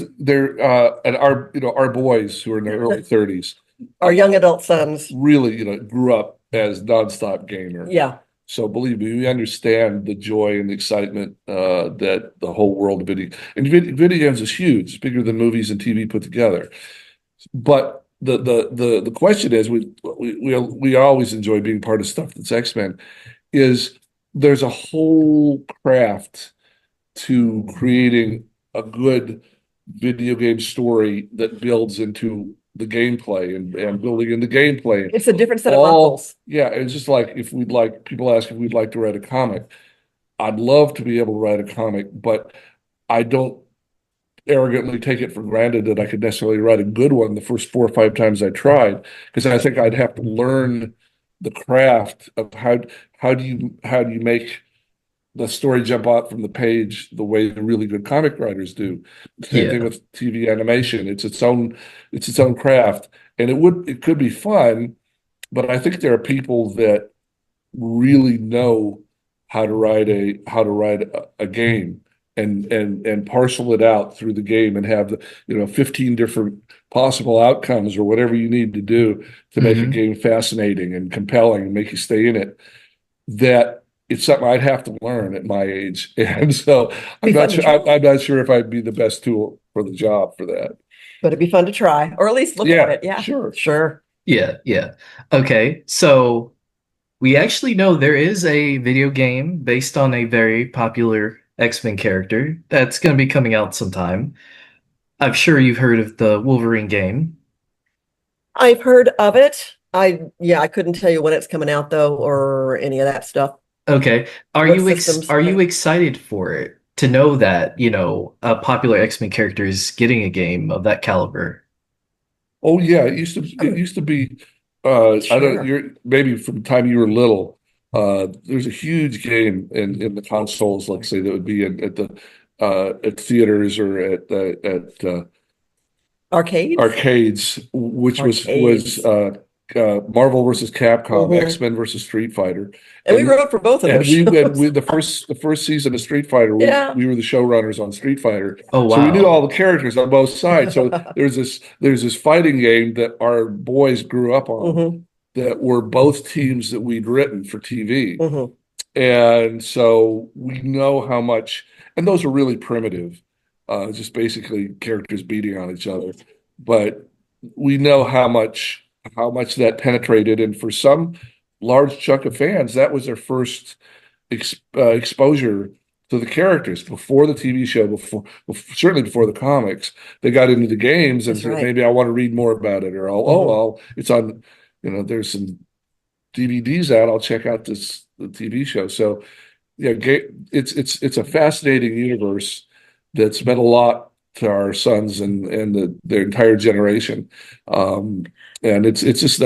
and our boys who are in their early 30s Our young adult sons. really grew up as nonstop gamers. Yeah. So believe me, we understand the joy and the excitement that the whole world of video games is huge. It's bigger than movies and TV put together. But the question is, we always enjoy being part of stuff that's X-Men. Is there's a whole craft to creating a good video game story that builds into the gameplay and building in the gameplay. It's a different set of All, muscles. yeah, it's just like people ask if we'd like to write a comic. I'd love to be able to write a comic, but I don't arrogantly take it for granted that I could necessarily write a good one the first 4 or 5 times I tried, because I think I'd have to learn the craft of how do you make the story jump out from the page the way the really good comic writers do. Same thing Yeah. with TV animation. It's its own craft, and it could be fun, but I think there are people that really know how to write a game and parcel it out through the game and have the 15 different possible outcomes or whatever you need to do to make a Mhm. game fascinating and compelling and make you stay in it. That it's something I'd have to learn at my age, and so Be fun to try. I'm not sure if I'd be the best tool for the job for that. But it'd be fun to try, or at least look Yeah, at it. Yeah. sure. Sure. Yeah, yeah. Okay, so we actually know there is a video game based on a very popular X-Men character that's going to be coming out sometime. I'm sure you've heard of the Wolverine game. I've heard of it. I couldn't tell you when it's coming out though, or any of that stuff. Okay. Are What you systems? are you excited for it to know that, a popular X-Men character is getting a game of that caliber? Oh yeah, it used to be I Sure. don't you're maybe from the time you were little, there's a huge game in the consoles, let's say, that would be at theaters or at Arcades? arcades, which was Arcades. Marvel versus Capcom, Mhm. X-Men versus Street Fighter. And we And wrote for both of and those we shows. the first season of Street Fighter, Yeah. we were the showrunners on Street Fighter. Oh So we knew wow. all the characters on both sides. So there's this fighting game that our boys grew up on Mhm, that were both teams that we'd written for TV. mhm. And so we know how much, and those are really primitive, just basically characters beating on each other. But we know how much that penetrated, and for some large chunk of fans, that was their first exposure to the characters before the TV show, certainly before the comics. They got into the games and That's said, right. maybe I want to read more about it, or it's on, there's some DVDs out. I'll check out the TV show. So yeah, it's a fascinating universe that's meant a lot to our sons and their entire generation. And it's just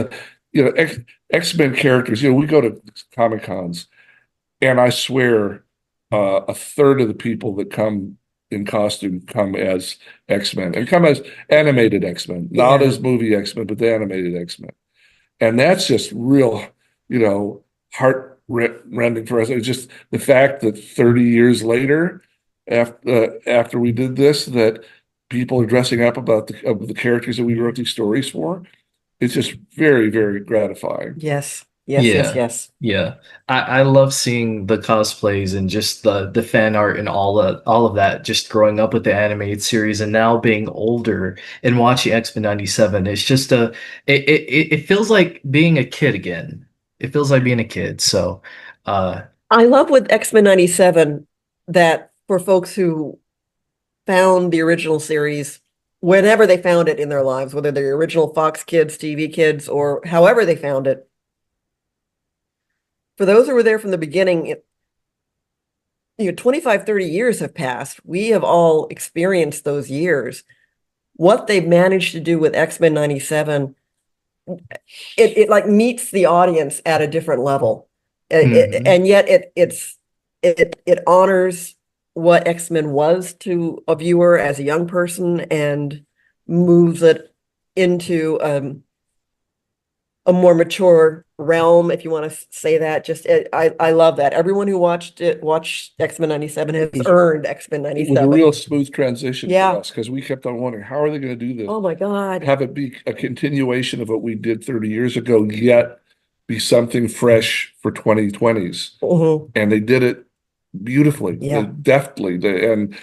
X-Men characters. We go to Comic Cons, And I swear, a third of the people that come in costume come as X-Men and come as animated X-Men, not Yeah. as movie X-Men, but the animated X-Men. And that's just real, heart rending for us. It's just the fact that 30 years later, after we did this, that people are dressing up about the characters that we wrote these stories for. It's just very, very gratifying. Yes. Yeah. Yes. Yeah. I love seeing the cosplays and just the fan art and all of that, just growing up with the animated series and now being older and watching X-Men 97. It's just it feels like being a kid again. It feels like being a kid. So I love with X-Men 97 that for folks who found the original series, whenever they found it in their lives, whether they're original Fox kids, TV kids, or however they found it, for those who were there from the beginning, 25, 30 years have passed. We have all experienced those years. What they've managed to do with X-Men 97, it like meets the audience at a different level. And yet it honors what X-Men was to a viewer as a young person and moves it into a more mature realm, if you want to say that. I love that. Everyone who watched X-Men 97 has earned X-Men It was 97. a real smooth transition Yeah. for us because we kept on wondering, how are they going to do this? Oh my God. Have it be a continuation of what we did 30 years ago, yet be something fresh for 2020s. Mhm. And they did it beautifully, Yeah. deftly. And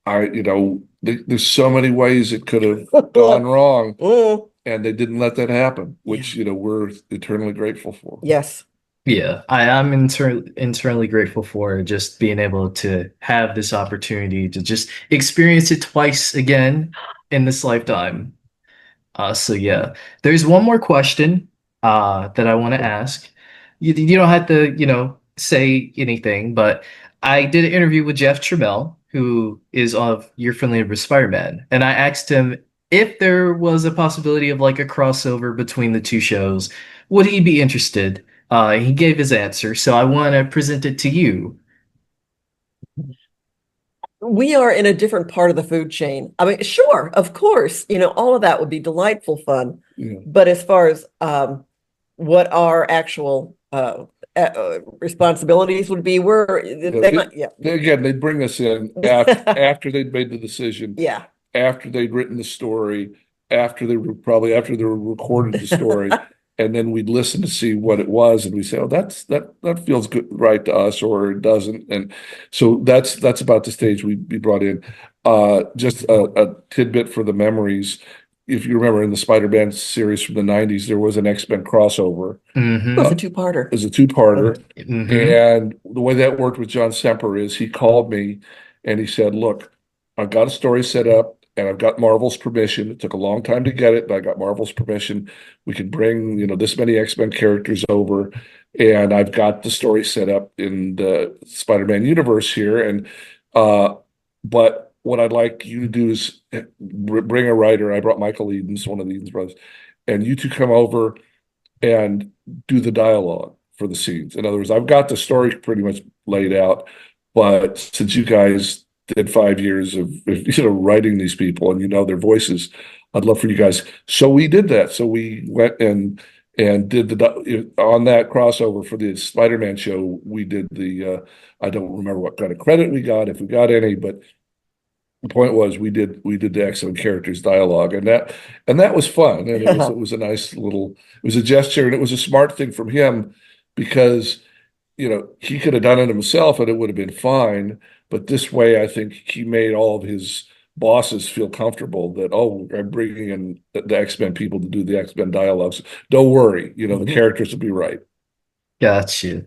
there's so many ways it could have gone wrong, Mm. and they didn't let that happen, which we're eternally grateful for. Yes. yeah, I'm internally grateful for just being able to have this opportunity to just experience it twice again in this lifetime. So yeah, there's one more question that I want to ask. You don't have to, say anything, but I did an interview with Jeff Trammell, who is you're familiar with Spider-Man, and I asked him if there was a possibility of like a crossover between the two shows, would he be interested? He gave his answer, so I want to present it to you. We are in a different part of the food chain. I mean, sure, of course, all of that would be delightful fun. Yeah. But as far as what our actual responsibilities would be, Again, they'd bring us in after they'd made the decision, yeah. after they'd written the story, after they recorded the story, and then we'd listen to see what it was, and we say, "Oh, that feels good, right to us," or it doesn't. And so that's about the stage we'd be brought in. Just a tidbit for the memories. If you remember in the Spider-Man series from the 90s, there was an X-Men crossover. It was a two-parter. It was a two-parter. Mhm. And the way that worked with John Semper is he called me and he said, "Look, I've got a story set up and I've got Marvel's permission. It took a long time to get it, but I got Marvel's permission. We can bring, this many X-Men characters over, and I've got the story set up in the Spider-Man universe here. And but what I'd like you to do is bring a writer." I brought Michael Edens, one of the Edens brothers, "and you two come over and do the dialogue for the scenes. In other words, I've got the story pretty much laid out, but since you guys did 5 years of writing these people and their voices, I'd love for you guys." So we did that. So we went and did on that crossover for the Spider-Man show. We did I don't remember what kind of credit we got, if we got any, but the point was we did the X-Men characters dialogue, and that was fun, and it was a nice it was a gesture, and it was a smart thing from him because he could have done it himself and it would have been fine, but this way I think he made all of his bosses feel comfortable that, "Oh, I'm bringing in the X-Men people to do the X-Men dialogues. Don't worry, the characters will be right." Gotcha.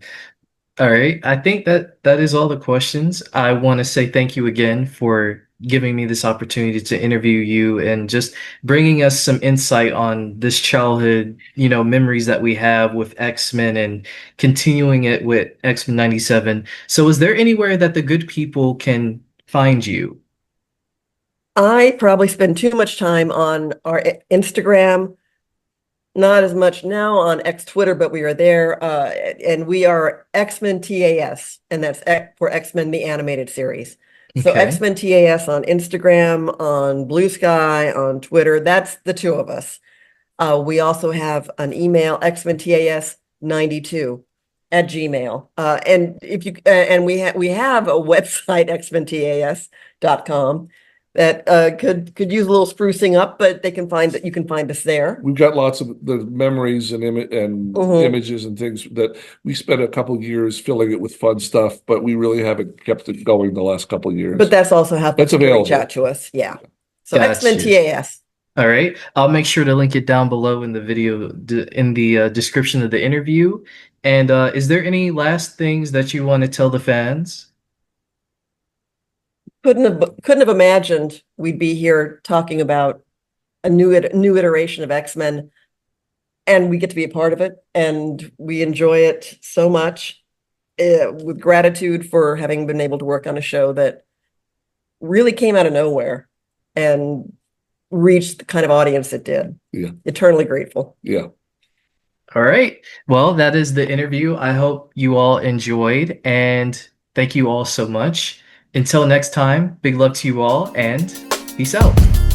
All right. I think that is all the questions. I want to say thank you again for giving me this opportunity to interview you and just bringing us some insight on this childhood, memories that we have with X-Men and continuing it with X-Men 97. So is there anywhere that the good people can find you? I probably spend too much time on our Instagram, Not as much now on X Twitter, but we are there. And we are X-Men TAS, and that's for X-Men the Animated Series. So Okay. X-Men TAS on Instagram, on Blue Sky, on Twitter. That's the two of us. We also have an email, xmentas92@gmail. And if you and we have a website, xmentas.com, that could use a little sprucing up, but you can find us there. We've got lots of the memories and Mhm. images and things that we spent a couple years filling it with fun stuff, but we really haven't kept it going the last couple of years. But that's also how That's people can reach available. out to us. Yeah. So Got X-Men you. TAS. All right. I'll make sure to link it down below in the video, in the description of the interview. And is there any last things that you want to tell the fans? Couldn't have imagined we'd be here talking about a new iteration of X-Men, and we get to be a part of it, and we enjoy it so much, with gratitude for having been able to work on a show that really came out of nowhere and reached the kind of audience it did. Yeah. Eternally grateful. Yeah. All right. Well, that is the interview. I hope you all enjoyed, and thank you all so much. Until next time, big love to you all, and peace out.